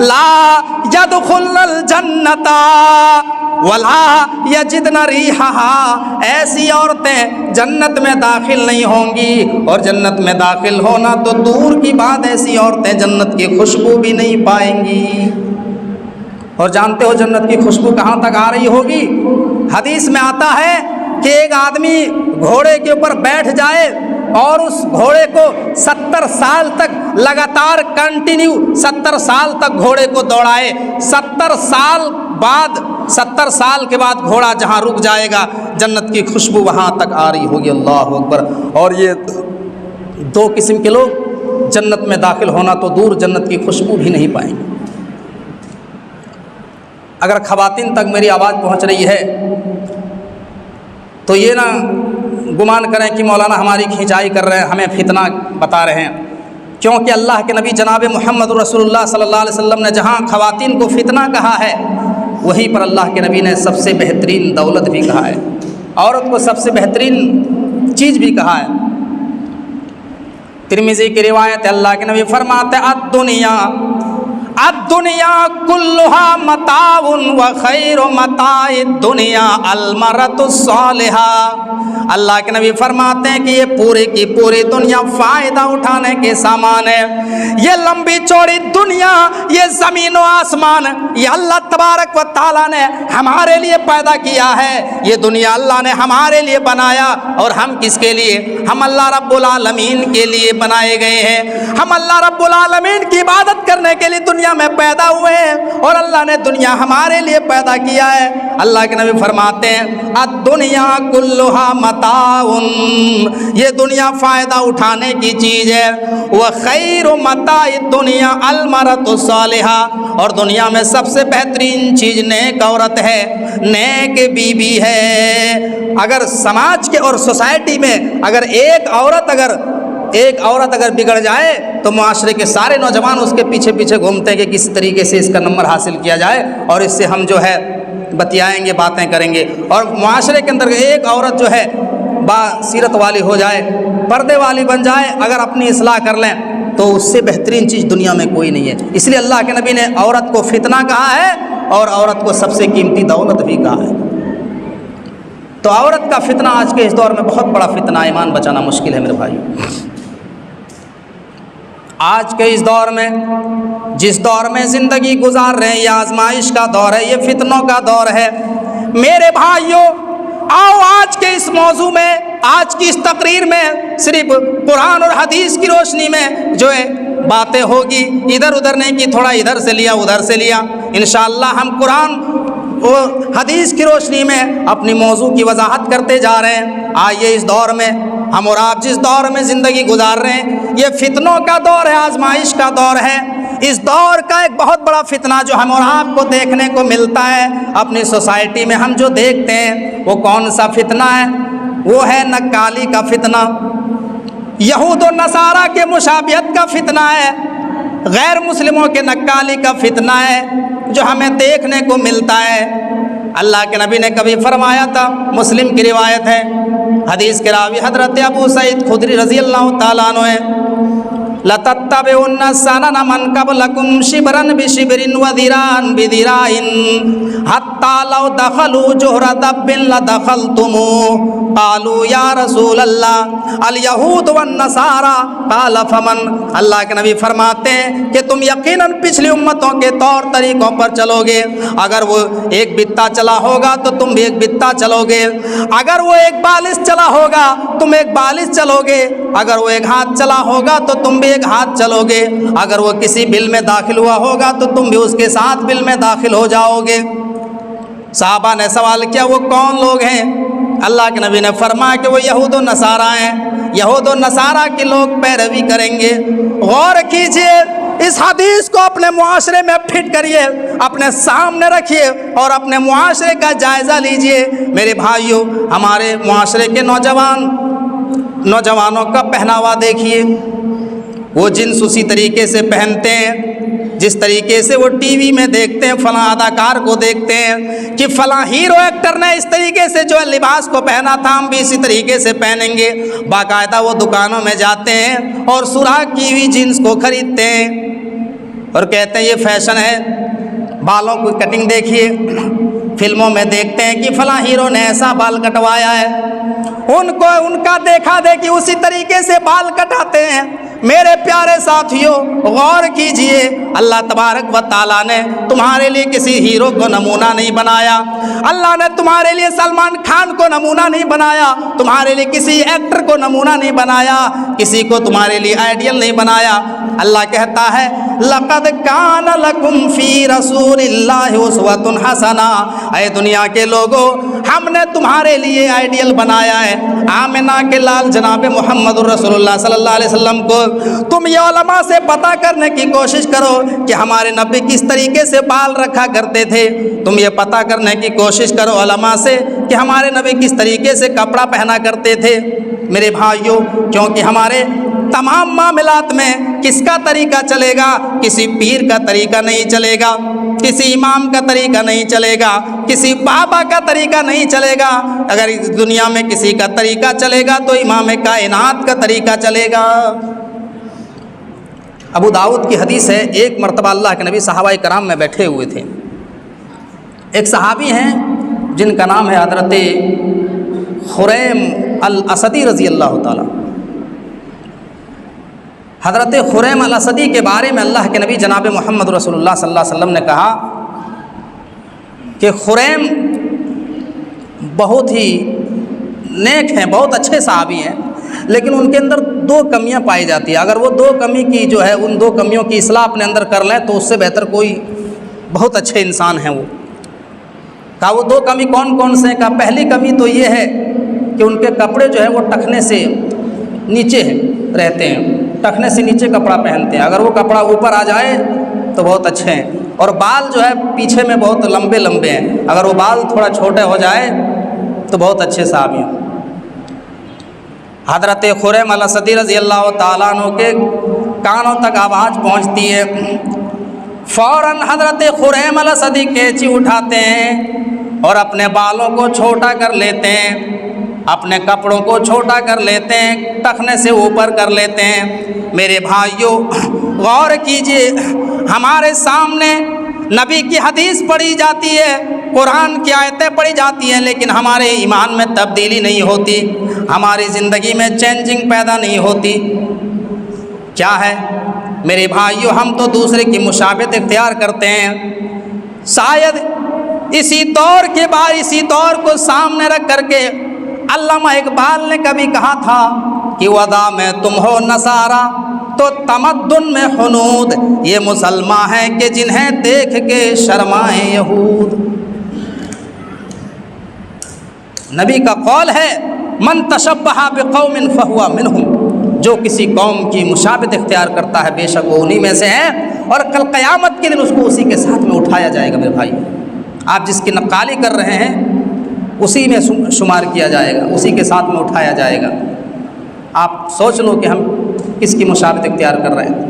لا يدخلن الجنت ولا یجدن ریحہا، ایسی عورتیں جنت میں داخل نہیں ہوں گی، اور جنت میں داخل ہونا تو دور کی بات، ایسی عورتیں جنت کی خوشبو بھی نہیں پائیں گی۔ اور جانتے ہو جنت کی خوشبو کہاں تک آ رہی ہوگی؟ حدیث میں آتا ہے کہ ایک آدمی گھوڑے کے اوپر بیٹھ جائے اور اس گھوڑے کو 70 سال تک لگاتار کنٹینیو 70 سال تک گھوڑے کو دوڑائے، 70 سال کے بعد گھوڑا جہاں رک جائے گا جنت کی خوشبو وہاں تک آ رہی ہوگی۔ اللہ اکبر۔ اور یہ دو قسم کے لوگ جنت میں داخل ہونا تو دور، جنت کی خوشبو بھی نہیں پائیں گے۔ اگر خواتین تک میری آواز پہنچ رہی ہے تو یہ نہ گمان کریں کہ مولانا ہماری کھینچائی کر رہے ہیں، ہمیں فتنہ بتا رہے ہیں، کیونکہ اللہ کے نبی جناب محمد رسول اللہ صلی اللہ علیہ وسلم نے جہاں خواتین کو فتنہ کہا ہے، وہیں پر اللہ کے نبی نے سب سے بہترین دولت بھی کہا ہے، عورت کو سب سے بہترین چیز بھی کہا ہے۔ ترمذی کی روایت ہے، اللہ کے نبی فرماتے ہیں الدنیا کلھا متاع وخیر متاع الدنیا المرأۃ الصالحہ۔ اللہ کے نبی فرماتے ہیں کہ یہ پوری کی پوری دنیا فائدہ اٹھانے کے سامان ہے۔ یہ لمبی چوڑی دنیا، یہ زمین و آسمان، یہ اللہ تبارک و تعالیٰ نے ہمارے لیے پیدا کیا ہے۔ یہ دنیا اللہ نے ہمارے لیے بنایا، اور ہم کس کے لیے؟ ہم اللہ رب العالمین کے لیے بنائے گئے ہیں۔ ہم اللہ رب العالمین کی عبادت کرنے کے لیے دنیا میں پیدا ہوئے ہیں، اور اللہ نے دنیا ہمارے لیے پیدا کیا ہے۔ اللہ کے نبی فرماتے ہیں الدنیا کلھا متاع، یہ دنیا فائدہ اٹھانے کی چیز ہے۔ وخیر متاع الدنیا المرأۃ الصالحہ، اور دنیا میں سب سے بہترین چیز نیک عورت ہے، نیک بیوی ہے۔ اگر سماج کے اور سوسائٹی میں اگر ایک عورت اگر بگڑ جائے تو معاشرے کے سارے نوجوان اس کے پیچھے پیچھے گھومتے ہیں کہ کس طریقے سے اس کا نمبر حاصل کیا جائے اور اس سے ہم جو ہے بتیائیں گے، باتیں کریں گے. اور معاشرے کے اندر ایک عورت جو ہے باسیرت والی ہو جائے، پردے والی بن جائے، اگر اپنی اصلاح کر لیں تو اس سے بہترین چیز دنیا میں کوئی نہیں ہے. اس لیے اللہ کے نبی نے عورت کو فتنہ کہا ہے اور عورت کو سب سے قیمتی دولت بھی کہا ہے. تو عورت کا فتنہ آج کے اس دور میں بہت بڑا فتنہ، ایمان بچانا مشکل ہے میرے بھائی. آج کے اس دور میں، جس دور میں زندگی گزار رہے ہیں، یہ آزمائش کا دور ہے، یہ فتنوں کا دور ہے. میرے بھائیوں، آؤ آج کے اس موضوع میں، آج کی اس تقریر میں صرف قرآن اور حدیث کی روشنی میں جو ہے باتیں ہوگی، ادھر ادھر نہیں کہ تھوڑا ادھر سے لیا ادھر سے لیا. انشاءاللہ ہم قرآن اور حدیث کی روشنی میں اپنی موضوع کی وضاحت کرتے جا رہے ہیں. آئیے اس دور میں ہم اور آپ جس دور میں زندگی گزار رہے ہیں، یہ فتنوں کا دور ہے، آزمائش کا دور ہے. اس دور کا ایک بہت بڑا فتنہ جو ہم اور آپ کو دیکھنے کو ملتا ہے اپنی سوسائٹی میں، ہم جو دیکھتے ہیں وہ کون سا فتنہ ہے؟ وہ ہے نکالی کا فتنہ، یہود و نصارہ کے مشابہت کا فتنہ ہے، غیر مسلموں کے نکالی کا فتنہ ہے جو ہمیں دیکھنے کو ملتا ہے. اللہ کے نبی نے کبھی فرمایا تھا، مسلم کی روایت ہے، حدیث کے راوی حضرت ابو سعید خدری رضی اللہ تعالیٰ عنہ ہے، لَتَتَّبِعُنَّ سَنَنَ مَنْ قَبْلَكُمْ شِبْرًا بِشِبْرٍ وَذِرَاعًا بِذِرَاعٍ حَتَّى لَوْ دَخَلُوا جُحْرَ دَبٍّ لَدَخَلْتُمُوهُ قَالُوا يَا رَسُولَ اللَّهِ الْيَهُودُ وَالنَّصَارَى قَالَ فَمَنْ. اللہ کے نبی فرماتے ہیں کہ تم یقیناً پچھلی امتوں کے طور طریقوں پر چلو گے. اگر وہ ایک بتہ چلا ہوگا تو تم بھی ایک بتہ چلو گے، اگر وہ ایک بالش چلا ہوگا تم ایک بالش چلو گے، اگر وہ ایک ہاتھ چلا ہوگا تو تم بھی ایک ہاتھ چلو گے، اگر وہ کسی بل میں داخل ہوا ہوگا تو تم بھی اس کے ساتھ بل میں داخل ہو جاؤ گے. صحابہ نے سوال کیا وہ کون لوگ ہیں؟ اللہ کے نبی نے فرمایا کہ وہ یہود و نصارہ ہیں، یہود و نصارہ کے لوگ پیروی کریں گے. غور کیجئے، اس حدیث کو اپنے معاشرے میں فٹ کریے، اپنے سامنے رکھیے اور اپنے معاشرے کا جائزہ لیجئے. میرے بھائیوں، ہمارے معاشرے کے نوجوانوں کا پہناوا دیکھیے، وہ جنس اسی طریقے سے پہنتے ہیں جس طریقے سے وہ ٹی وی میں دیکھتے ہیں، فلاں اداکار کو دیکھتے ہیں کہ فلاں ہیرو ایکٹر نے اس طریقے سے جو ہے لباس کو پہنا تھا، ہم بھی اسی طریقے سے پہنیں گے. باقاعدہ وہ دکانوں میں جاتے ہیں اور سوراخ کی ہوئی جینس کو خریدتے ہیں اور کہتے ہیں یہ فیشن ہے. بالوں کی کٹنگ دیکھیے، فلموں میں دیکھتے ہیں کہ فلاں ہیرو نے ایسا بال کٹوایا ہے، ان کا دیکھا دیکھی اسی طریقے سے بال کٹاتے ہیں. میرے پیارے ساتھیوں، غور کیجئے، اللہ تبارک و تعالیٰ نے تمہارے لیے کسی ہیرو کو نمونہ نہیں بنایا، اللہ نے تمہارے لیے سلمان خان کو نمونہ نہیں بنایا، تمہارے لیے کسی ایکٹر کو نمونہ نہیں بنایا، کسی کو تمہارے لیے آئیڈیل نہیں بنایا. اللہ کہتا ہے لَقَدْ كَانَ لَكُمْ فِي رَسُولِ اللَّهِ أُسْوَةٌ حَسَنَةٌ. اے دنیا کے لوگوں، ہم نے تمہارے لیے آئیڈیل بنایا ہے آمنہ کے لال جناب محمد الرسول اللہ صلی اللہ علیہ وسلم کو. تم یہ علماء سے پتہ کرنے کی کوشش کرو کہ ہمارے نبی کس طریقے سے بال رکھا کرتے تھے. تم یہ پتہ کرنے کی کوشش کرو علماء سے کہ ہمارے نبی کس طریقے سے کپڑا پہنا کرتے تھے. میرے بھائیوں، کیونکہ ہمارے تمام معاملات میں کس کا طریقہ چلے گا؟ کسی پیر کا طریقہ نہیں چلے گا، کسی امام کا طریقہ نہیں چلے گا، کسی بابا کا طریقہ نہیں چلے گا. اگر اس دنیا میں کسی کا طریقہ چلے گا تو امام کائنات کا طریقہ چلے گا. ابو داؤد کی حدیث ہے، ایک مرتبہ اللہ کے نبی صحابہ کرام میں بیٹھے ہوئے تھے. ایک صحابی ہیں جن کا نام ہے حضرت خریم الاسدی رضی اللہ تعالیٰ. حضرت خریم الاسدی کے بارے میں اللہ کے نبی جناب محمد رسول اللہ صلی اللہ علیہ وسلم نے کہا کہ خریم بہت ہی نیک ہیں، بہت اچھے صحابی ہیں، لیکن ان کے اندر دو کمیاں پائی جاتی ہیں. اگر وہ دو کمی کی جو ہے ان دو کمیوں کی اصلاح اپنے اندر کر لیں تو اس سے بہتر کوئی بہت اچھے انسان ہیں. وہ کہا وہ دو کمی کون کون سے ہیں؟ کہا پہلی کمی تو یہ ہے کہ ان کے کپڑے جو ہیں وہ ٹخنے سے نیچے رہتے ہیں، ٹخنے سے نیچے کپڑا پہنتے ہیں. اگر وہ کپڑا اوپر آ جائے تو بہت اچھے ہیں. اور بال جو ہے پیچھے میں بہت لمبے لمبے ہیں، اگر وہ بال تھوڑا چھوٹے ہو جائے تو بہت اچھے صحابی ہیں. حضرت خریم الاسدی رضی اللہ تعالیٰ عنہ کے کانوں تک آواز پہنچتی ہے. فوراً حضرت خریم الاسدی قینچی اٹھاتے ہیں اور اپنے بالوں کو چھوٹا کر لیتے ہیں، اپنے کپڑوں کو چھوٹا کر لیتے ہیں، ٹخنے سے اوپر کر لیتے ہیں۔ میرے بھائیوں غور کیجئے، ہمارے سامنے نبی کی حدیث پڑھی جاتی ہے، قرآن کی آیتیں پڑھی جاتی ہیں، لیکن ہمارے ایمان میں تبدیلی نہیں ہوتی، ہماری زندگی میں چینجنگ پیدا نہیں ہوتی۔ کیا ہے میرے بھائیوں؟ ہم تو دوسرے کی مشابہت اختیار کرتے ہیں۔ شاید اسی دور کو سامنے رکھ کر کے علامہ اقبال نے کبھی کہا تھا کہ ودا میں تم ہو نصارا تو تمدن میں حنود، یہ مسلمان ہیں کہ جنہیں دیکھ کے شرمائیں یہود۔ نبی کا قول ہے من تشبہ بقوم فہو منہم، جو کسی قوم کی مشابہت اختیار کرتا ہے بے شک وہ انہی میں سے ہے، اور کل قیامت کے دن اس کو اسی کے ساتھ میں اٹھایا جائے گا۔ میرے بھائی آپ جس کی نقالی کر رہے ہیں اسی میں شمار کیا جائے گا، اسی کے ساتھ میں اٹھایا جائے گا۔ آپ سوچ لو کہ ہم کس کی مشابہت اختیار کر رہے ہیں۔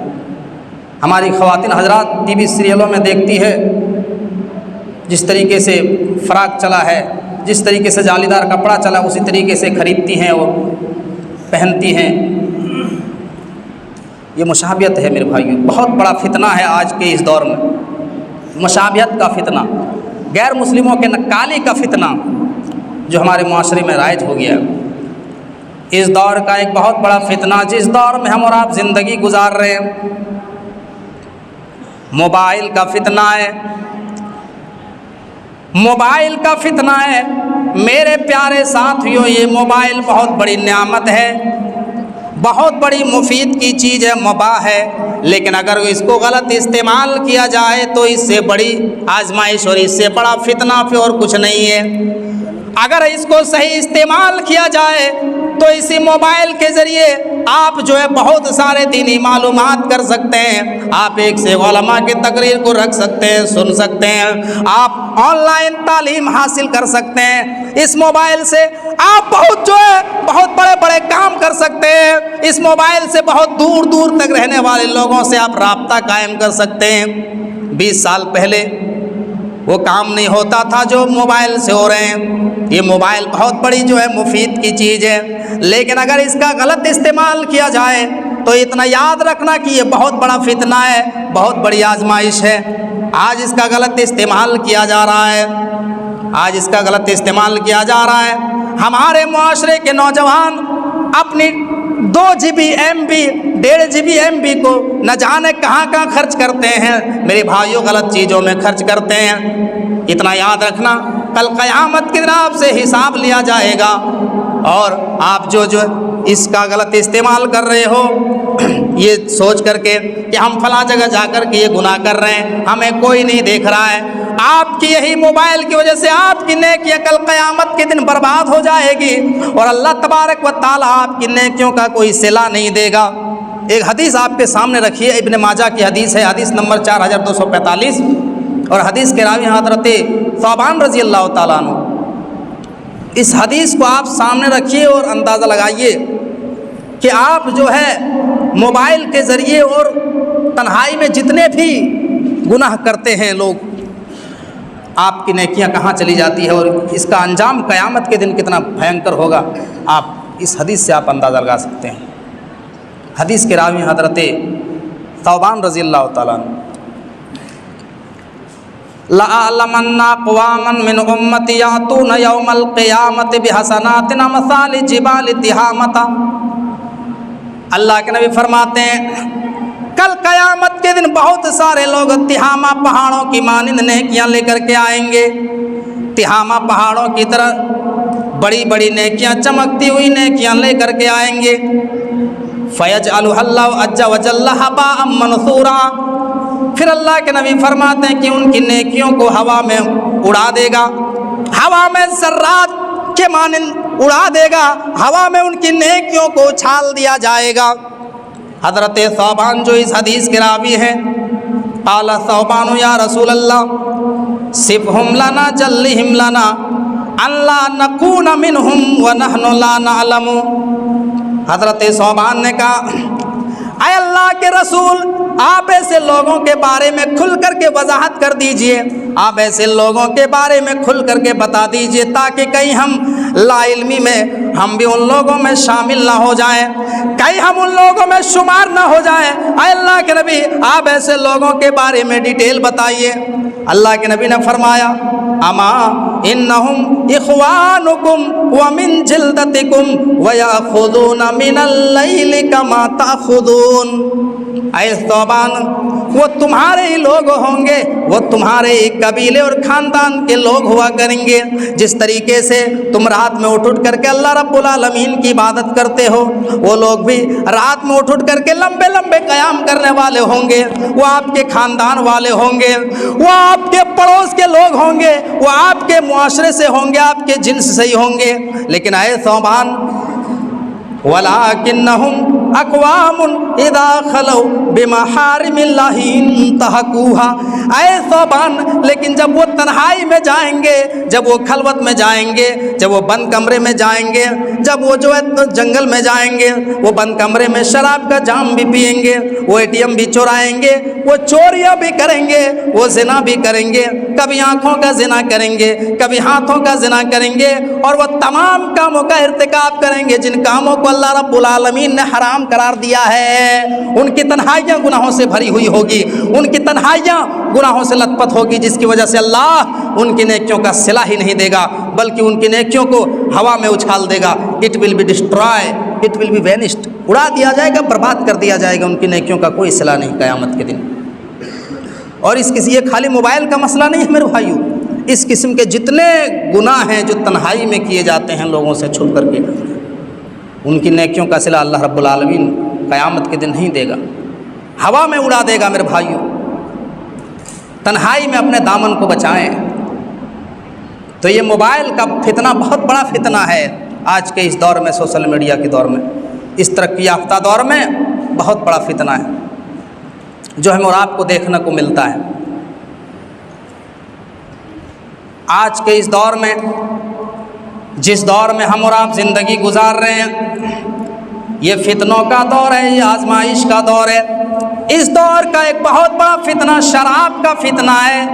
ہماری خواتین حضرات ٹی وی سیریلوں میں دیکھتی ہے جس طریقے سے فراق چلا ہے، جس طریقے سے جالی دار کپڑا چلا، اسی طریقے سے خریدتی ہیں اور پہنتی ہیں۔ یہ مشابہت ہے میرے بھائیوں، بہت بڑا فتنہ ہے آج کے اس دور میں، مشابہت کا فتنہ، غیر مسلموں کے نقالی کا فتنہ جو ہمارے معاشرے میں رائج ہو گیا۔ اس دور کا ایک بہت بڑا فتنہ جس دور میں ہم اور آپ زندگی گزار رہے ہیں، موبائل کا فتنہ ہے، موبائل کا فتنہ ہے۔ میرے پیارے ساتھیوں، یہ موبائل بہت بڑی نعمت ہے، بہت بڑی مفید کی چیز ہے، مباح ہے، لیکن اگر اس کو غلط استعمال کیا جائے تو اس سے بڑی آزمائش اور اس سے بڑا فتنہ پھر اور کچھ نہیں ہے۔ اگر اس کو صحیح استعمال کیا جائے تو اسی موبائل کے ذریعے آپ جو ہے بہت سارے دینی معلومات کر سکتے ہیں، آپ ایک سے علماء کی تقریر کو رکھ سکتے ہیں، سن سکتے ہیں، آپ آن لائن تعلیم حاصل کر سکتے ہیں، اس موبائل سے آپ بہت جو ہے بہت بڑے بڑے کام کر سکتے ہیں، اس موبائل سے بہت دور دور تک رہنے والے لوگوں سے آپ رابطہ قائم کر سکتے ہیں۔ 20 سال پہلے وہ کام نہیں ہوتا تھا جو موبائل سے ہو رہے ہیں۔ یہ موبائل بہت بڑی جو ہے مفید کی چیز ہے، لیکن اگر اس کا غلط استعمال کیا جائے تو اتنا یاد رکھنا کہ یہ بہت بڑا فتنہ ہے، بہت بڑی آزمائش ہے۔ آج اس کا غلط استعمال کیا جا رہا ہے، آج اس کا غلط استعمال کیا جا رہا ہے۔ ہمارے معاشرے کے نوجوان اپنی 2 GB MB 1.5 GB MB کو نہ جانے کہاں کہاں خرچ کرتے ہیں میرے بھائیوں، غلط چیزوں میں خرچ کرتے ہیں۔ اتنا یاد رکھنا کل قیامت کے دن آپ سے حساب لیا جائے گا، اور آپ جو اس کا غلط استعمال کر رہے ہو یہ سوچ کر کے کہ ہم فلاں جگہ جا کر کے یہ گناہ کر رہے ہیں، ہمیں کوئی نہیں دیکھ رہا ہے، آپ کی یہی موبائل کی وجہ سے آپ کی نیکیاں کل قیامت کے دن برباد ہو جائے گی، اور اللہ تبارک و تعالیٰ آپ کی نیکیوں کا کوئی صلہ نہیں دے گا۔ ایک حدیث آپ کے سامنے رکھیے، ابن ماجہ کی حدیث ہے، حدیث نمبر 4245، اور حدیث کے راوی حضرت ثوبان رضی اللہ تعالیٰ عنہ۔ اس حدیث کو آپ سامنے رکھیے اور اندازہ لگائیے کہ آپ جو ہے موبائل کے ذریعے اور تنہائی میں جتنے بھی گناہ کرتے ہیں لوگ، آپ کی نیکیاں کہاں چلی جاتی ہے، اور اس کا انجام قیامت کے دن کتنا بھینکر ہوگا، آپ اس حدیث سے آپ اندازہ لگا سکتے ہیں۔ حدیث کے راوی حضرت ثوبان رضی اللہ تعالیٰ عنہ، لَأَعْلَمَنَّ أَقْوَامًا مِّنْ أُمَّتِي يَأْتُونَ يَوْمَ الْقِيَامَةِ بِحَسَنَاتٍ أَمْثَالِ جِبَالِ تِہَامَةَ۔ اللہ کے نبی فرماتے ہیں کل قیامت کے دن بہت سارے لوگ تہامہ پہاڑوں کی مانند نیکیاں لے کر کے آئیں گے، تہامہ پہاڑوں کی طرح بڑی بڑی نیکیاں، چمکتی ہوئی نیکیاں لے کر کے آئیں گے۔ فَيَجْعَلُهَا اللَّهُ عَزَّ وَجَلَّ هَبَاءً مَّنْثُورًا، پھر اللہ کے نبی فرماتے ہیں کہ ان کی نیکیوں کو ہوا میں اڑا دے گا، ہوا میں ذرات کے مانند اڑا دے گا، ہوا میں ان کی نیکیوں کو اچھال دیا جائے گا۔ حضرت ثوبان جو اس حدیث کے راوی ہیں، قال ثوبان یا رسول اللہ صفہم لنا جلہم لنا ان لا نکون منہم ونحن لا نعلم۔ حضرت ثوبان نے کہا اے اللہ کے رسول آپ ایسے لوگوں کے بارے میں کھل کر کے وضاحت کر دیجئے، آپ ایسے لوگوں کے بارے میں کھل کر کے بتا دیجئے تاکہ کہیں ہم لا علمی میں ہم بھی ان لوگوں میں شامل نہ ہو جائیں، کہیں ہم ان لوگوں میں شمار نہ ہو جائیں۔ اے اللہ کے نبی آپ ایسے لوگوں کے بارے میں ڈیٹیل بتائیے۔ اللہ کے نبی نے فرمایا اما انہم اخوانکم ومن جلدتکم ویاخذون من اللیل کما تاخذون۔ اے ثوبان وہ تمہارے ہی لوگ ہوں گے، وہ تمہارے ہی قبیلے اور خاندان کے لوگ ہوا کریں گے، جس طریقے سے تم رات میں اٹھ کر کے اللہ رب العالمین کی عبادت کرتے ہو، وہ لوگ بھی رات میں اٹھ کر کے لمبے لمبے قیام کرنے والے ہوں گے، وہ آپ کے خاندان والے ہوں گے، وہ آپ کے پڑوس کے لوگ ہوں گے، وہ آپ کے معاشرے سے ہوں گے، آپ کے جنس سے ہی ہوں گے، لیکن اے ثوبان وَلَكِنَّهُمْ أَقْوَامٌ إِذَا خَلَوْا بِمَحَارِمِ اللَّهِ انْتَهَكُوهَا۔ اے ثوبان لیکن جب وہ تنہائی میں جائیں گے، جب وہ خلوت میں جائیں گے، جب وہ بند کمرے میں جائیں گے، جب وہ جو ہے جنگل میں جائیں گے، وہ بند کمرے میں شراب کا جام بھی پئیں گے، وہ اے ٹی ایم بھی چورائیں گے، وہ چوریاں بھی کریں گے، وہ زنا بھی کریں گے، کبھی آنکھوں کا زنا کریں گے، کبھی ہاتھوں کا زنا کریں گے، اور وہ تمام کاموں کا ارتکاب کریں گے جن کاموں کو اللہ رب العالمین نے حرام قرار دیا ہے۔ ان کی تنہائیاں گناہوں سے بھری ہوئی ہوگی، ان کی تنہائیاں گناہوں سے لت پت ہوگی، جس کی وجہ سے اللہ ان کی نیکیوں کا صلہ ہی نہیں دے گا بلکہ ان کی نیکیوں کو ہوا میں اچھال دے گا۔ It will be destroy, it will be vanished, اڑا دیا جائے گا، برباد کر دیا جائے گا، ان کی نیکیوں کا کوئی صلہ نہیں قیامت کے دن۔ اور اس کسی یہ خالی موبائل کا مسئلہ نہیں ہے میرے بھائیو، اس قسم کے جتنے گناہ ہیں جو تنہائی میں کیے جاتے ہیں لوگوں سے چھپ کر کے، ان کی نیکیوں کا صلہ اللہ رب العالمین قیامت کے دن نہیں دے گا، ہوا میں اڑا دے گا۔ میرے بھائیو تنہائی میں اپنے دامن کو بچائیں۔ تو یہ موبائل کا فتنہ بہت بڑا فتنہ ہے آج کے اس دور میں، سوشل میڈیا کے دور میں، اس ترقی یافتہ دور میں بہت بڑا فتنہ ہے جو ہم اور آپ کو دیکھنے کو ملتا ہے۔ آج کے اس دور میں، جس دور میں ہم اور آپ زندگی گزار رہے ہیں، یہ فتنوں کا دور ہے، یہ آزمائش کا دور ہے۔ اس دور کا ایک بہت بڑا فتنہ شراب کا فتنہ ہے۔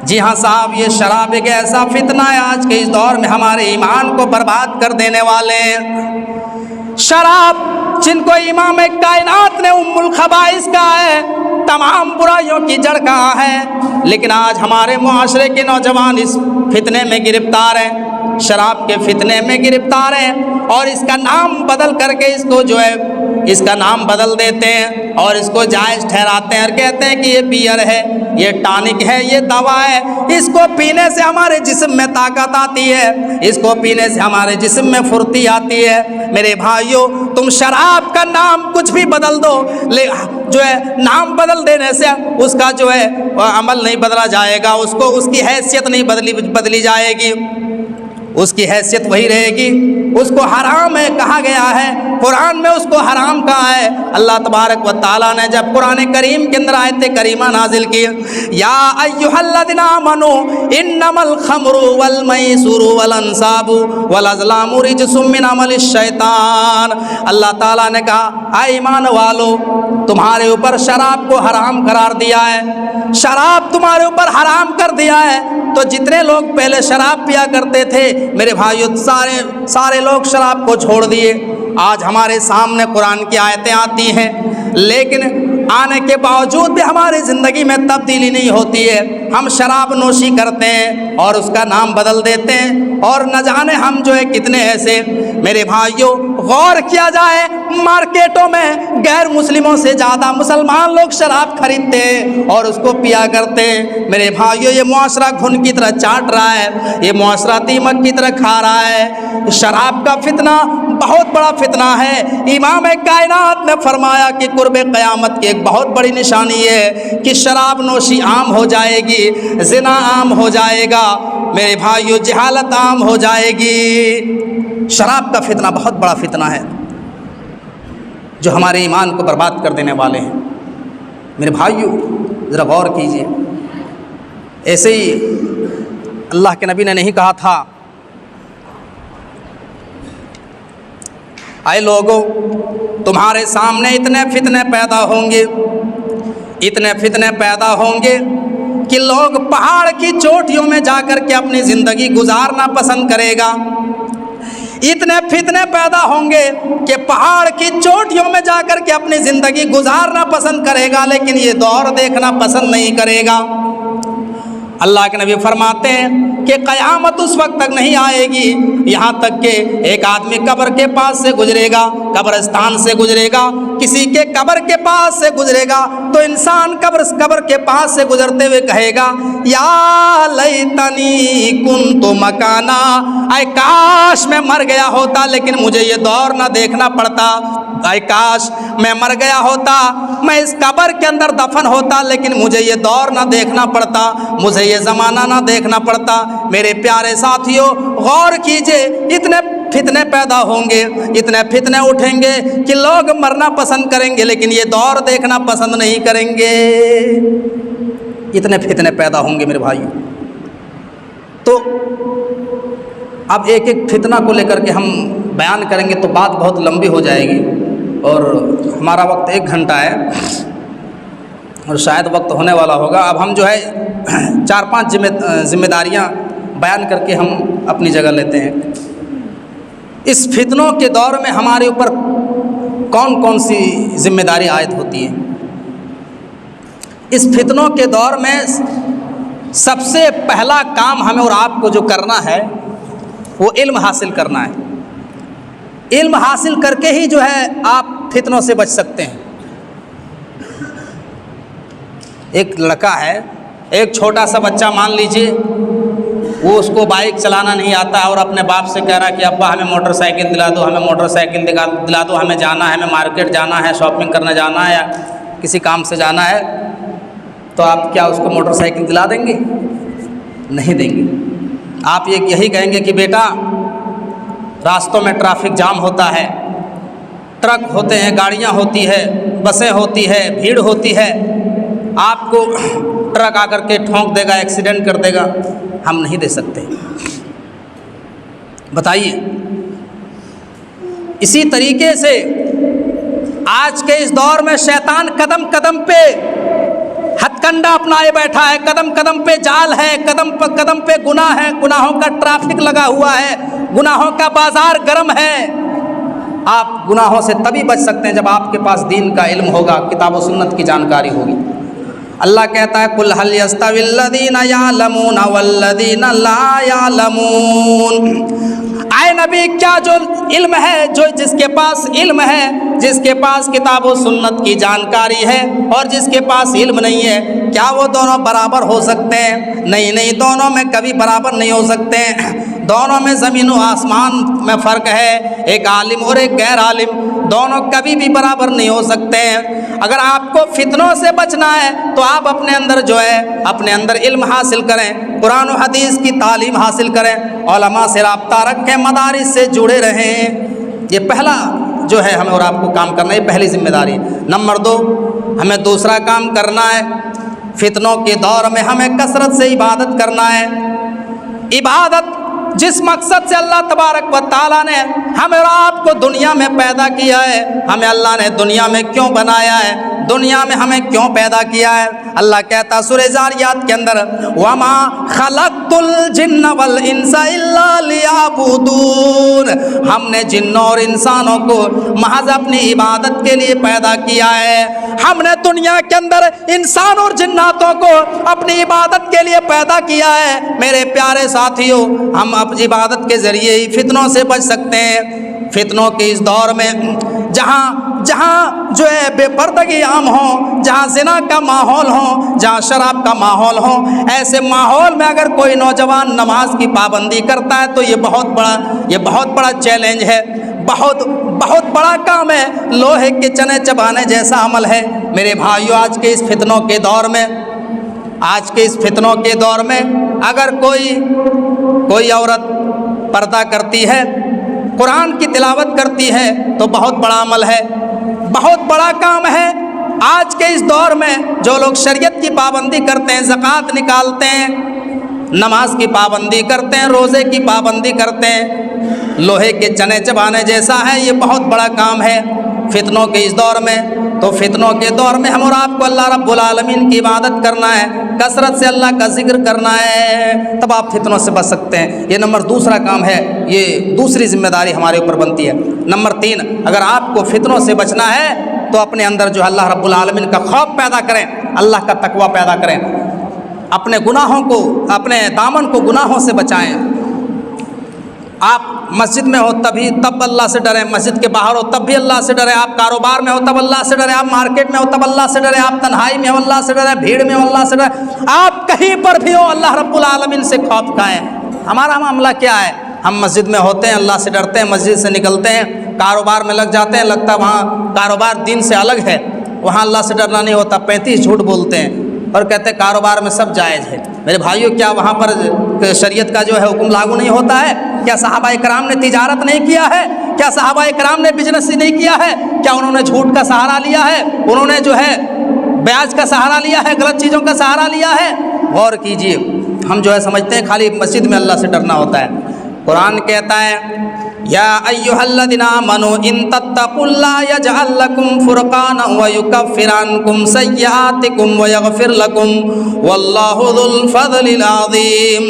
جی ہاں صاحب، یہ شراب ایک ایسا فتنہ ہے آج کے اس دور میں ہمارے ایمان کو برباد کر دینے والے ہیں۔ شراب جن کو امام کائنات نے ام الخبائث کہا ہے، تمام برائیوں کی جڑ کہا ہے، لیکن آج ہمارے معاشرے کے نوجوان اس فتنے میں گرفتار ہیں، شراب کے فتنے میں گرفتار ہیں، اور اس کا نام بدل کر کے اس کو جو ہے اس کا نام بدل دیتے ہیں اور اس کو جائز ٹھہراتے ہیں اور کہتے ہیں کہ یہ بیئر ہے، یہ ٹانک ہے، یہ دوا ہے، اس کو پینے سے ہمارے جسم میں طاقت آتی ہے، اس کو پینے سے ہمارے جسم میں پھرتی آتی ہے۔ میرے بھائیوں تم شراب کا نام کچھ بھی بدل دو، جو ہے نام بدل دینے سے اس کا جو ہے عمل نہیں بدلا جائے گا، اس کو اس کی حیثیت نہیں بدلی جائے گی، اس کی حیثیت وہی رہے گی۔ اس کو حرام ہے کہا گیا ہے، قرآن میں اس کو حرام کہا ہے۔ اللہ تبارک و تعالیٰ نے جب قرآن کریم کے اندر آیت کریمہ نازل کی، یا ایھا الذین آمنوا انما الخمر والمیسر والانصاب والازلام رجس من عمل الشیطان، اللہ تعالیٰ نے کہا اے ایمان والو، تمہارے اوپر شراب کو حرام قرار دیا ہے، شراب تمہارے اوپر حرام کر دیا ہے۔ تو جتنے لوگ پہلے شراب پیا کرتے تھے میرے بھائیو، سارے لوگ شراب کو چھوڑ دیے۔ آج ہمارے سامنے قرآن کی آیتیں آتی ہیں، لیکن آنے کے باوجود بھی ہماری زندگی میں تبدیلی نہیں ہوتی ہے۔ ہم شراب نوشی کرتے ہیں اور اس کا نام بدل دیتے ہیں، اور نہ جانے ہم جو ہے کتنے ایسے۔ میرے بھائیوں غور کیا جائے، مارکیٹوں میں غیر مسلموں سے زیادہ مسلمان لوگ شراب خریدتے ہیں اور اس کو پیا کرتے ہیں۔ میرے بھائیوں یہ معاشرہ گھن کی طرح چاٹ رہا ہے، یہ معاشرہ دیمک کی طرح کھا رہا ہے۔ شراب کا فتنہ بہت بڑا فتنہ ہے۔ امام کائنات نے فرمایا کہ قرب قیامت کی ایک بہت بڑی نشانی ہے کہ شراب نوشی عام ہو جائے گی، زنا عام ہو جائے گا، میرے بھائیو جہالت عام ہو جائے گی۔ شراب کا فتنہ بہت بڑا فتنہ ہے جو ہمارے ایمان کو برباد کر دینے والے ہیں۔ میرے بھائیو ذرا غور کیجئے، ایسے ہی اللہ کے نبی نے نہیں کہا تھا اے لوگو تمہارے سامنے اتنے فتنے پیدا ہوں گے، اتنے فتنے پیدا ہوں گے کہ لوگ پہاڑ کی چوٹیوں میں جا کر کے اپنی زندگی گزارنا پسند کرے گا۔ اتنے فتنے پیدا ہوں گے کہ پہاڑ کی چوٹیوں میں جا کر کے اپنی زندگی گزارنا پسند کرے گا، لیکن یہ دور دیکھنا پسند نہیں کرے گا۔ اللہ کے نبی فرماتے ہیں کہ قیامت اس وقت تک نہیں آئے گی یہاں تک کہ ایک آدمی قبر کے پاس سے گزرے گا، قبرستان سے گزرے گا، کسی کے قبر کے پاس سے گزرے گا تو انسان قبر کے پاس سے گزرتے ہوئے کہے گا یا لیتنی کنت مکانا، اے کاش میں مر گیا ہوتا لیکن مجھے یہ دور نہ دیکھنا پڑتا، اے کاش میں مر گیا ہوتا، میں اس قبر کے اندر دفن ہوتا لیکن مجھے یہ دور نہ دیکھنا پڑتا، مجھے یہ زمانہ نہ دیکھنا پڑتا۔ میرے پیارے ساتھیوں غور کیجئے، اتنے فتنے پیدا ہوں گے، اتنے فتنے اٹھیں گے کہ لوگ مرنا پسند کریں گے لیکن یہ دور دیکھنا پسند نہیں کریں گے۔ اتنے فتنے پیدا ہوں گے میرے بھائیوں۔ تو اب ایک ایک فتنہ کو لے کر کے ہم بیان کریں گے تو بات بہت لمبی ہو جائے گی، اور ہمارا وقت 1 گھنٹہ ہے اور شاید وقت ہونے والا ہوگا۔ اب ہم جو ہے 4-5 ذمہ داریاں بیان کر کے ہم اپنی جگہ لیتے ہیں۔ اس فتنوں کے دور میں ہمارے اوپر کون کون سی ذمہ داری عائد ہوتی ہے؟ اس فتنوں کے دور میں سب سے پہلا کام ہمیں اور آپ کو جو کرنا ہے وہ علم حاصل کرنا ہے۔ علم حاصل کر کے ہی جو ہے آپ فتنوں سے بچ سکتے ہیں۔ ایک لڑکا ہے، ایک چھوٹا سا بچہ مان لیجئے، وہ اس کو بائک چلانا نہیں آتا اور اپنے باپ سے کہہ رہا کہ ابا ہمیں موٹر سائیکل دلا دو، ہمیں موٹر سائیکل دلا دو، ہمیں جانا ہے، ہمیں مارکیٹ جانا ہے، شاپنگ کرنے جانا ہے یا کسی کام سے جانا ہے، تو آپ کیا اس کو موٹر سائیکل دلا دیں گے؟ نہیں دیں گے۔ آپ یہی کہیں گے کہ بیٹا راستوں میں ٹریفک جام ہوتا ہے، ٹرک ہوتے ہیں، گاڑیاں ہوتی ہے، بسیں ہوتی ہے، بھیڑ ہوتی ہے، آپ کو ٹرک آ کر کے ٹھونک دے گا، ایکسیڈنٹ کر دے گا، ہم نہیں دے سکتے۔ بتائیے۔ اسی طریقے سے آج کے اس دور میں شیطان قدم قدم پہ ہتھ کنڈا اپنائے بیٹھا ہے، قدم قدم پہ جال ہے، قدم پہ گناہ ہے، گناہوں کا ٹریفک لگا ہوا ہے، گناہوں کا بازار گرم ہے۔ آپ گناہوں سے تبھی بچ سکتے ہیں جب آپ کے پاس دین کا علم ہوگا، کتاب و سنت کی جانکاری ہوگی۔ اللہ کہتا ہے قُلْ هَلْ يَسْتَوِي الَّذِينَ يَعْلَمُونَ وَالَّذِينَ لَا يَعْلَمُونَ، اے نبی کیا جو علم ہے، جو جس کے پاس علم ہے، جس کے پاس کتاب و سنت کی جانکاری ہے اور جس کے پاس علم نہیں ہے، کیا وہ دونوں برابر ہو سکتے ہیں؟ نہیں، دونوں میں کبھی برابر نہیں ہو سکتے ہیں۔ دونوں میں زمین و آسمان میں فرق ہے، ایک عالم اور ایک غیر عالم، دونوں کبھی بھی برابر نہیں ہو سکتے ہیں۔ اگر آپ کو فتنوں سے بچنا ہے تو آپ اپنے اندر جو ہے اپنے اندر علم حاصل کریں، قرآن و حدیث کی تعلیم حاصل کریں، علماء سے رابطہ رکھیں، مدارس سے جڑے رہیں۔ یہ پہلا جو ہے ہمیں اور آپ کو کام کرنا ہے، یہ پہلی ذمہ داری۔ نمبر 2، ہمیں دوسرا کام کرنا ہے، فتنوں کے دور میں ہمیں کثرت سے عبادت کرنا ہے۔ عبادت جس مقصد سے اللہ تبارک و تعالیٰ نے ہمیں اور آپ کو دنیا میں پیدا کیا ہے، ہمیں اللہ نے دنیا میں کیوں بنایا ہے، دنیا میں ہمیں کیوں پیدا کیا ہے، اللہ کہتا سورہ زاریات کے اندر وَمَا خَلَقْتُ الْجِنَّ وَالْإِنسَ إِلَّا لِيَعْبُدُونَ، ہم نے جنوں اور انسانوں کو محض اپنی عبادت کے لیے پیدا کیا ہے۔ ہم نے دنیا کے اندر انسان اور جناتوں کو اپنی عبادت کے لیے پیدا کیا ہے۔ میرے پیارے ساتھیوں، ہم اپنی عبادت کے ذریعے ہی فتنوں سے بچ سکتے ہیں۔ فتنوں کے اس دور میں جہاں جو ہے بے پردگی عام ہو، جہاں زنا کا ماحول ہو، جہاں شراب کا ماحول ہو، ایسے ماحول میں اگر کوئی نوجوان نماز کی پابندی کرتا ہے تو یہ بہت بڑا چیلنج ہے، بہت بڑا کام ہے، لوہے کے چنے چبانے جیسا عمل ہے۔ میرے بھائیو، آج کے اس فتنوں کے دور میں اگر کوئی عورت پردہ کرتی ہے، قرآن کی تلاوت کرتی ہے تو بہت بڑا عمل ہے، بہت بڑا کام ہے۔ آج کے اس دور میں جو لوگ شریعت کی پابندی کرتے ہیں، زکوٰۃ نکالتے ہیں، نماز کی پابندی کرتے ہیں، روزے کی پابندی کرتے ہیں، لوہے کے چنے چبانے جیسا ہے، یہ بہت بڑا کام ہے۔ فتنوں کے اس دور میں، تو فتنوں کے دور میں ہم اور آپ کو اللہ رب العالمین کی عبادت کرنا ہے، کثرت سے اللہ کا ذکر کرنا ہے، تب آپ فتنوں سے بچ سکتے ہیں۔ یہ نمبر دوسرا کام ہے، یہ دوسری ذمہ داری ہمارے اوپر بنتی ہے۔ نمبر 3، اگر آپ کو فتنوں سے بچنا ہے تو اپنے اندر جو اللہ رب العالمین کا خوف پیدا کریں، اللہ کا تقوی پیدا کریں، اپنے گناہوں کو، اپنے دامن کو گناہوں سے بچائیں۔ آپ مسجد میں ہو تب اللہ سے ڈریں، مسجد کے باہر ہو تب بھی اللہ سے ڈریں، آپ کاروبار میں ہو تب اللہ سے ڈریں، آپ مارکیٹ میں ہو تب اللہ سے ڈریں، آپ تنہائی میں ہو اللہ سے ڈریں، بھیڑ میں ہو اللہ سے ڈریں، آپ کہیں پر بھی ہو اللہ رب العالمین سے خوف کھائیں۔ ہمارا معاملہ کیا ہے؟ ہم مسجد میں ہوتے ہیں اللہ سے ڈرتے ہیں، مسجد سے نکلتے ہیں کاروبار میں لگ جاتے ہیں، لگتا ہے وہاں کاروبار دین سے الگ ہے، وہاں اللہ سے ڈرنا نہیں ہوتا، 35 جھوٹ بولتے ہیں اور کہتے ہیں کاروبار میں سب جائز ہے۔ میرے بھائیوں، کیا وہاں پر شریعت کا جو ہے حکم لاگو نہیں ہوتا ہے؟ کیا صحابہ کرام نے تجارت نہیں کیا ہے؟ کیا صحابہ کرام نے بزنس نہیں کیا ہے؟ کیا انہوں نے جھوٹ کا سہارا لیا ہے؟ انہوں نے جو ہے بیاج کا سہارا لیا ہے، غلط چیزوں کا سہارا لیا ہے؟ غور کیجئے، ہم جو ہے سمجھتے ہیں خالی مسجد میں اللہ سے ڈرنا ہوتا ہے۔ قرآن کہتا ہے یا ایھا الذین آمنوا ان تتقوا اللہ یجعل لکم فرقانا ویکفر عنکم سیئاتکم ویغفر لکم واللہ ذو الفضل العظیم۔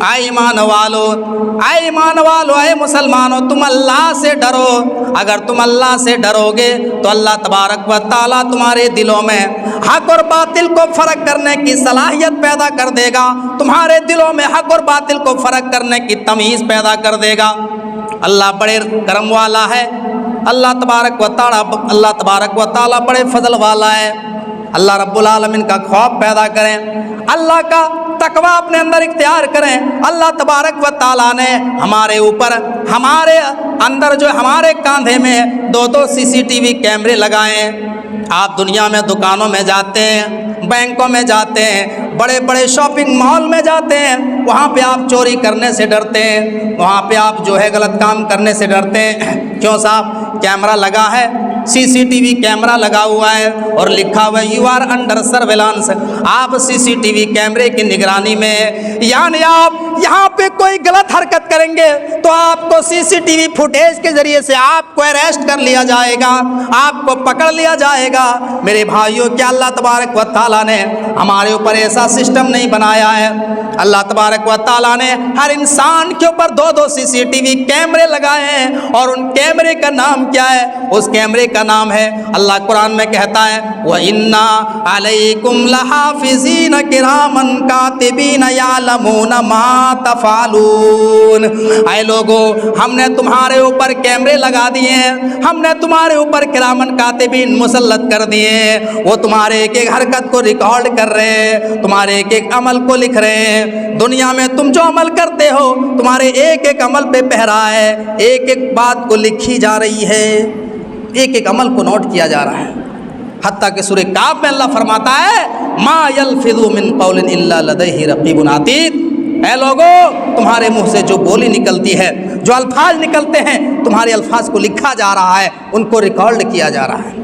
اے ایمان والو، اے مسلمانوں، تم اللہ سے ڈرو۔ اگر تم اللہ سے ڈرو گے تو اللہ تبارک و تعالیٰ تمہارے دلوں میں حق اور باطل کو فرق کرنے کی صلاحیت پیدا کر دے گا، تمہارے دلوں میں حق اور باطل کو فرق کرنے کی تمیز پیدا کر دے گا۔ اللہ بڑے کرم والا ہے، اللہ تبارک و تعالیٰ بڑے فضل والا ہے۔ اللہ رب العالمین کا خوف پیدا کریں، اللہ کا تقوی اپنے اندر اختیار کریں۔ اللہ تبارک و تعالیٰ نے ہمارے اوپر، ہمارے اندر جو ہمارے کاندھے میں 2 CCTV کیمرے لگائے ہیں۔ آپ دنیا میں دکانوں میں جاتے ہیں، بینکوں میں جاتے ہیں، بڑے بڑے شاپنگ مال میں جاتے ہیں، وہاں پہ آپ چوری کرنے سے ڈرتے ہیں، وہاں پہ آپ جو ہے غلط کام کرنے سے ڈرتے ہیں۔ کیوں صاحب؟ کیمرہ لگا ہے، CCTV کیمرہ لگا ہوا ہے اور لکھا ہوا ہے یو آر انڈر سرویلانس، آپ CCTV کیمرے کی نگرانی میں، یعنی آپ یہاں پہ کوئی غلط حرکت کریں گے تو آپ کو CCTV فوٹیج کے ذریعے سے آپ کو اریسٹ کر لیا جائے گا، آپ کو پکڑ لیا جائے گا۔ میرے بھائیوں، کیا اللہ تبارک و تعالیٰ نے ہمارے اوپر ایسا سسٹم نہیں بنایا ہے؟ اللہ تبارک و تعالیٰ نے ہر انسان کے اوپر 2 CCTV کیمرے لگائے ہیں، اور ان کیمرے کا نام کیا ہے؟ اس کیمرے کا نام ہے، اللہ قرآن میں کہتا ہے وَإِنَّا عَلَيْكُمْ لَحَافِظِينَ كِرَامًا كَاتِبِينَ يَعْلَمُونَ مَا تَفْعَلُونَ۔ اے لوگو، ہم نے تمہارے اوپر کیمرے لگا دیے ہیں، ہم نے تمہارے اوپر کرامن کاتبین مسلط کر دیے ہیں، وہ تمہارے ایک ایک حرکت کو ریکارڈ کر رہے ہیں، تمہارے ایک ایک عمل کو لکھ رہے ہیں۔ دنیا میں تم جو عمل کرتے ہو، تمہارے ایک ایک عمل پہ پہرا ہے، ایک ایک بات کو لکھی جا رہی ہے، ایک ایک عمل کو نوٹ کیا جا رہا ہے۔ حتیٰ کہ سورہ کاف میں اللہ فرماتا ہے ما یلفظ من قول الا لدیہ رقیب عتید۔ اے لوگو، تمہارے منہ سے جو بولی نکلتی ہے، جو الفاظ نکلتے ہیں، تمہارے الفاظ کو لکھا جا رہا ہے، ان کو ریکارڈ کیا جا رہا ہے۔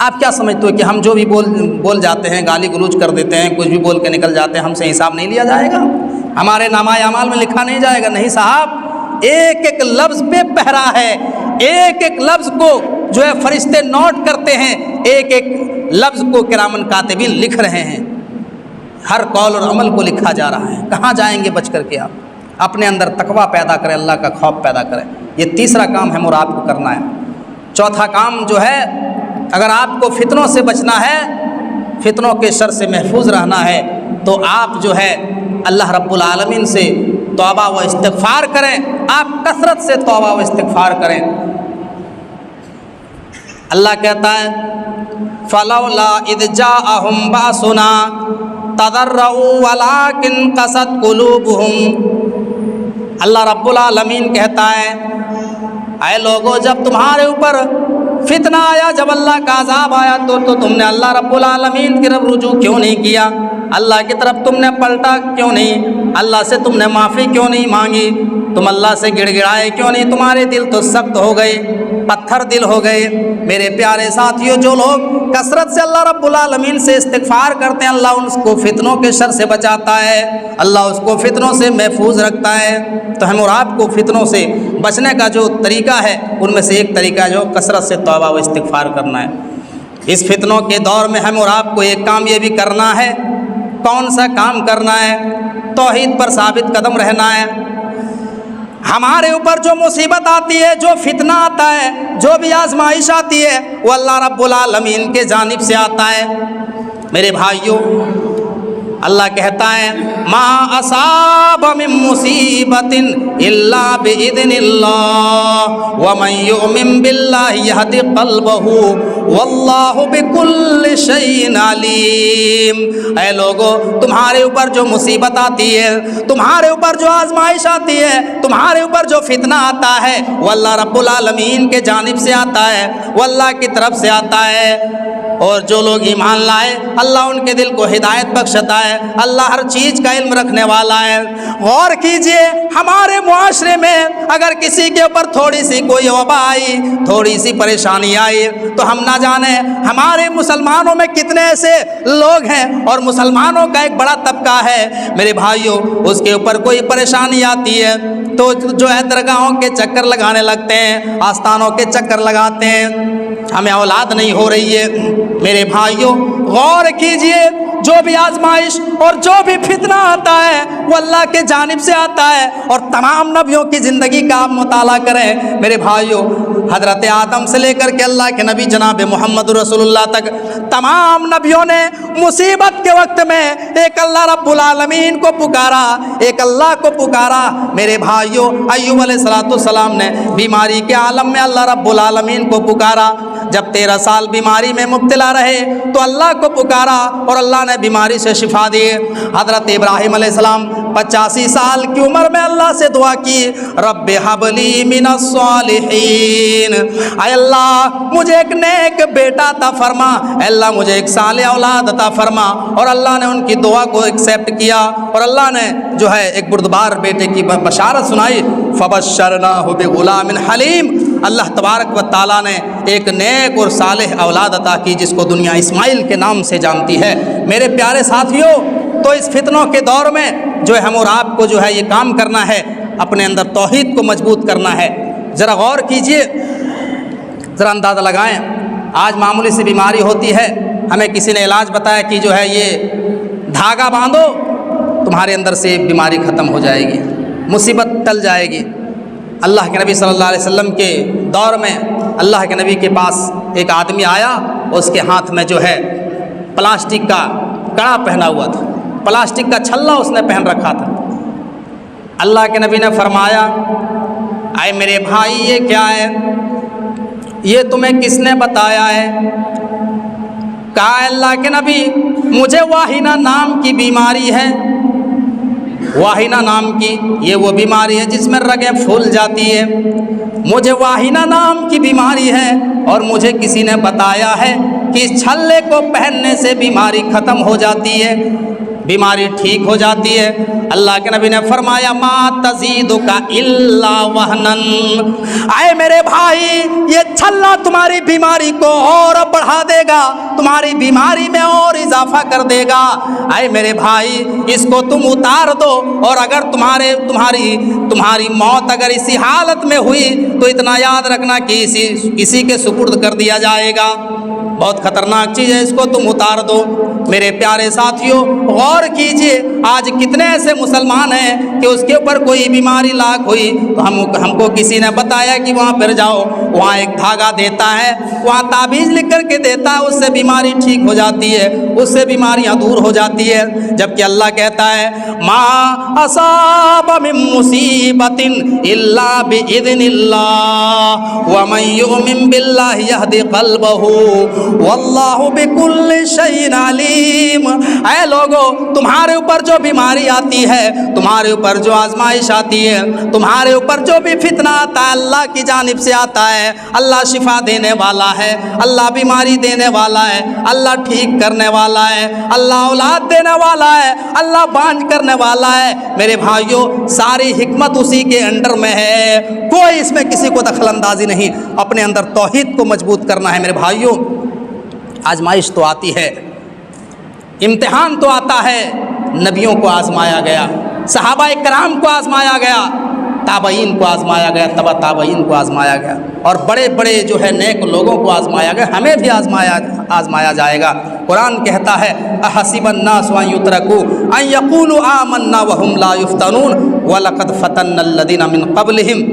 آپ کیا سمجھتے ہو کہ ہم جو بھی بول جاتے ہیں، گالی گلوچ کر دیتے ہیں، کچھ بھی بول کے نکل جاتے ہیں، ہم سے حساب نہیں لیا جائے گا؟ ہمارے نامہ اعمال میں لکھا نہیں جائے گا؟ نہیں صاحب، ایک ایک لفظ پہ پہرا ہے، ایک ایک لفظ کو جو ہے فرشتے نوٹ کرتے ہیں، ایک ایک لفظ کو کرامن کاتبین لکھ رہے ہیں، ہر قول اور عمل کو لکھا جا رہا ہے۔ کہاں جائیں گے بچ کر کے؟ آپ اپنے اندر تقوی پیدا کریں، اللہ کا خوف پیدا کریں۔ یہ تیسرا کام ہے اور آپ کو کرنا ہے۔ چوتھا کام جو ہے، اگر آپ کو فتنوں سے بچنا ہے، فتنوں کے شر سے محفوظ رہنا ہے، تو آپ جو ہے اللہ رب العالمین سے توبہ و استغفار کریں۔ آپ کثرت سے توبہ و استغفار کریں۔ اللہ کہتا ہے فلولا اذ جاءہم باسنا تضرعوا ولکن قست قلوبہم۔ اللہ رب العالمین کہتا ہے اے لوگو، جب تمہارے اوپر فتنہ آیا، جب اللہ کا عذاب آیا، تو تم نے اللہ رب العالمین کی طرف رجوع کیوں نہیں کیا؟ اللہ کی طرف تم نے پلٹا کیوں نہیں؟ اللہ سے تم نے معافی کیوں نہیں مانگی؟ تم اللہ سے گڑ گڑائے کیوں نہیں؟ تمہارے دل تو سخت ہو گئے، پتھر دل ہو گئے۔ میرے پیارے ساتھیوں، جو لوگ کثرت سے اللہ رب العالمین سے استغفار کرتے ہیں، اللہ اس کو فتنوں کے شر سے بچاتا ہے، اللہ اس کو فتنوں سے محفوظ رکھتا ہے۔ تو ہم اور آپ کو فتنوں سے بچنے کا جو طریقہ ہے، ان میں سے ایک طریقہ جو کثرت سے توبہ و استغفار کرنا ہے۔ اس فتنوں کے دور میں ہم اور آپ کو ایک کام یہ بھی کرنا ہے۔ کون سا کام کرنا ہے؟ توحید پر ثابت قدم رہنا ہے۔ ہمارے اوپر جو مصیبت آتی ہے، جو فتنہ آتا ہے، جو بھی آزمائش آتی ہے، وہ اللہ رب العالمین کے جانب سے آتا ہے۔ میرے بھائیوں، اللہ کہتا ہے ما اصاب من مصیبت الا باذن اللہ ومن یؤمن باللہ یہد قلبہ واللہ بکل شیء علیم۔ اے لوگو، تمہارے اوپر جو مصیبت آتی ہے، تمہارے اوپر جو آزمائش آتی ہے، تمہارے اوپر جو فتنہ آتا ہے، وہ اللہ رب العالمین کے جانب سے آتا ہے، وہ اللہ کی طرف سے آتا ہے۔ اور جو لوگ ایمان لائے، اللہ ان کے دل کو ہدایت بخشتا ہے، اللہ ہر چیز کا علم رکھنے والا ہے۔ غور کیجئے، ہمارے معاشرے میں اگر کسی کے اوپر تھوڑی سی کوئی وبا آئی، تھوڑی سی پریشانی آئی، تو ہم نہ جانے ہمارے مسلمانوں میں کتنے ایسے لوگ ہیں، اور مسلمانوں کا ایک بڑا طبقہ ہے میرے بھائیوں، اس کے اوپر کوئی پریشانی آتی ہے تو جو ہے درگاہوں کے چکر لگانے لگتے ہیں، آستانوں کے چکر لگاتے ہیں، ہمیں اولاد نہیں ہو رہی ہے۔ میرے بھائیوں، غور کیجئے، جو بھی آزمائش اور جو بھی فتنہ آتا ہے وہ اللہ کے جانب سے آتا ہے، اور تمام نبیوں کی زندگی کا آپ مطالعہ کریں میرے بھائیوں، حضرت آدم سے لے کر کے اللہ کے نبی جناب محمد رسول اللہ تک تمام نبیوں نے مصیبت کے وقت میں ایک اللہ رب العالمین کو پکارا، ایک اللہ کو پکارا۔ میرے بھائیوں، ایوب علیہ السلام نے بیماری کے عالم میں اللہ رب العالمین کو پکارا، جب 13 سال بیماری میں مبتلا رہے تو اللہ کو پکارا اور اللہ نے بیماری سے شفا دی۔ حضرت ابراہیم علیہ السلام 85 سال کی عمر میں اللہ سے دعا کی، رب حب لی من الصالحین، اے اللہ مجھے ایک نیک بیٹا عطا فرما، اے اللہ مجھے ایک صالح اولاد عطا فرما، اور اللہ نے ان کی دعا کو ایکسیپٹ کیا، اور اللہ نے جو ہے ایک بردبار بیٹے کی بشارت سنائی، فبشرناہ بغلام حلیم۔ اللہ تبارک و تعالیٰ نے ایک نیک اور صالح اولاد عطا کی، جس کو دنیا اسماعیل کے نام سے جانتی ہے۔ میرے پیارے ساتھیوں، تو اس فتنوں کے دور میں جو ہے ہم اور آپ کو جو ہے یہ کام کرنا ہے، اپنے اندر توحید کو مضبوط کرنا ہے۔ ذرا غور کیجئے، ذرا اندازہ لگائیں، آج معمولی سی بیماری ہوتی ہے، ہمیں کسی نے علاج بتایا کہ جو ہے یہ دھاگا باندھو، تمہارے اندر سے بیماری ختم ہو جائے گی، مصیبت ٹل جائے گی۔ اللہ کے نبی صلی اللہ علیہ وسلم کے دور میں اللہ کے نبی کے پاس ایک آدمی آیا، اس کے ہاتھ میں جو ہے پلاسٹک کا کڑا پہنا ہوا تھا، پلاسٹک کا چھلا اس نے پہن رکھا تھا۔ اللہ کے نبی نے فرمایا، اے میرے بھائی یہ کیا ہے؟ یہ تمہیں کس نے بتایا ہے؟ کہا اللہ کے نبی مجھے واہینہ نام کی بیماری ہے۔ واہینہ نام کی یہ وہ بیماری ہے جس میں رگیں پھول جاتی ہے، مجھے واہینہ نام کی بیماری ہے، اور مجھے کسی نے بتایا ہے کہ اس چھلے کو پہننے سے بیماری ختم ہو جاتی ہے، بیماری ٹھیک ہو جاتی ہے۔ اللہ کے نبی نے فرمایا ما تزیدک الا وہنن، اے میرے بھائی یہ چھلا تمہاری بیماری کو اور بڑھا دے گا، تمہاری بیماری میں اور اضافہ کر دے گا۔ اے میرے بھائی اس کو تم اتار دو، اور اگر تمہاری موت اگر اسی حالت میں ہوئی تو اتنا یاد رکھنا کہ اسی کے سپرد کر دیا جائے گا، بہت خطرناک چیز ہے، اس کو تم اتار دو۔ میرے پیارے ساتھیوں غور کیجئے، آج کتنے ایسے مسلمان ہیں کہ اس کے اوپر کوئی بیماری لاحق ہوئی تو ہم کو کسی نے بتایا کہ وہاں پھر جاؤ، وہاں ایک دھاگا دیتا ہے، وہاں تعبیذ لکھ کر کے دیتا ہے، اس سے بیماری ٹھیک ہو جاتی ہے، اس سے بیماریاں دور ہو جاتی ہے، جبکہ اللہ کہتا ہے ما اصاب من مصیبت الا باذن اللہ ومن یؤمن باللہ یہد قلبہ واللہ بکل شیء علیم۔ اے لوگو، تمہارے اوپر جو بیماری آتی ہے، تمہارے اوپر جو آزمائش آتی ہے، تمہارے اوپر جو بھی فتنہ آتا ہے، اللہ کی جانب سے آتا ہے۔ اللہ شفا دینے والا ہے، اللہ بیماری دینے والا ہے، اللہ ٹھیک کرنے والا ہے، اللہ اولاد دینے والا ہے، اللہ بانجھ کرنے والا ہے۔ میرے بھائیوں، ساری حکمت اسی کے انڈر میں ہے، کوئی اس میں کسی کو دخل اندازی نہیں۔ اپنے اندر توحید کو مضبوط کرنا ہے میرے بھائیوں۔ آزمائش تو آتی ہے، امتحان تو آتا ہے، نبیوں کو آزمایا گیا، صحابہ کرام کو آزمایا گیا، تابعین کو آزمایا گیا، تبع تابعین کو آزمایا گیا، اور بڑے بڑے جو ہے نیک لوگوں کو آزمایا گیا، ہمیں بھی آزمایا جائے گا۔ قرآن کہتا ہے احسب الناس ان یترکوا ان یقولوا آمنا وهم لا یفتنون ولقد فتنا الذین من قبلہم۔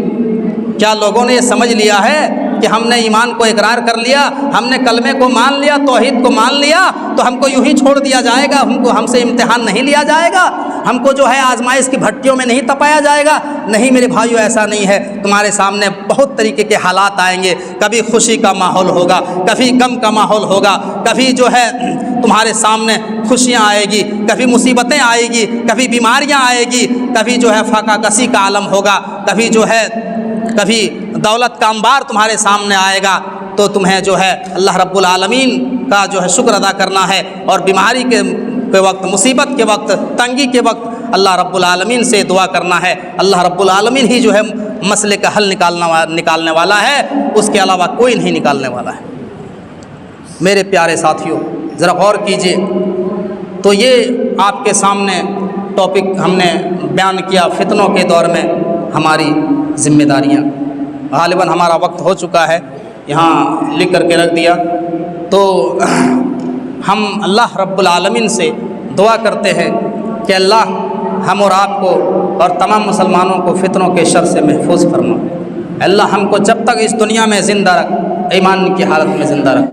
کیا لوگوں نے یہ سمجھ لیا ہے کہ ہم نے ایمان کو اقرار کر لیا، ہم نے کلمے کو مان لیا، توحید کو مان لیا تو ہم کو یوں ہی چھوڑ دیا جائے گا، ہم سے امتحان نہیں لیا جائے گا، ہم کو جو ہے آزمائش کی بھٹیوں میں نہیں تپایا جائے گا؟ نہیں میرے بھائیو، ایسا نہیں ہے۔ تمہارے سامنے بہت طریقے کے حالات آئیں گے، کبھی خوشی کا ماحول ہوگا، کبھی غم کا ماحول ہوگا، کبھی جو ہے تمہارے سامنے خوشیاں آئے گی، کبھی مصیبتیں آئے گی، کبھی بیماریاں آئے گی، کبھی جو ہے فاقہ کسی کا عالم ہوگا، کبھی دولت کا انبار تمہارے سامنے آئے گا، تو تمہیں جو ہے اللہ رب العالمین کا جو ہے شکر ادا کرنا ہے، اور بیماری کے وقت، مصیبت کے وقت، تنگی کے وقت اللہ رب العالمین سے دعا کرنا ہے۔ اللہ رب العالمین ہی جو ہے مسئلے کا حل نکالنے والا ہے، اس کے علاوہ کوئی نہیں نکالنے والا ہے۔ میرے پیارے ساتھیوں، ذرا غور کیجئے، تو یہ آپ کے سامنے ٹاپک ہم نے بیان کیا، فتنوں کے دور میں ہماری ذمہ داریاں۔ غالباً ہمارا وقت ہو چکا ہے، یہاں لکھ کر کے رکھ دیا، تو ہم اللہ رب العالمین سے دعا کرتے ہیں کہ اللہ ہم اور آپ کو اور تمام مسلمانوں کو فتنوں کے شر سے محفوظ فرما۔ اللہ ہم کو جب تک اس دنیا میں زندہ رکھ، ایمان کی حالت میں زندہ رکھ۔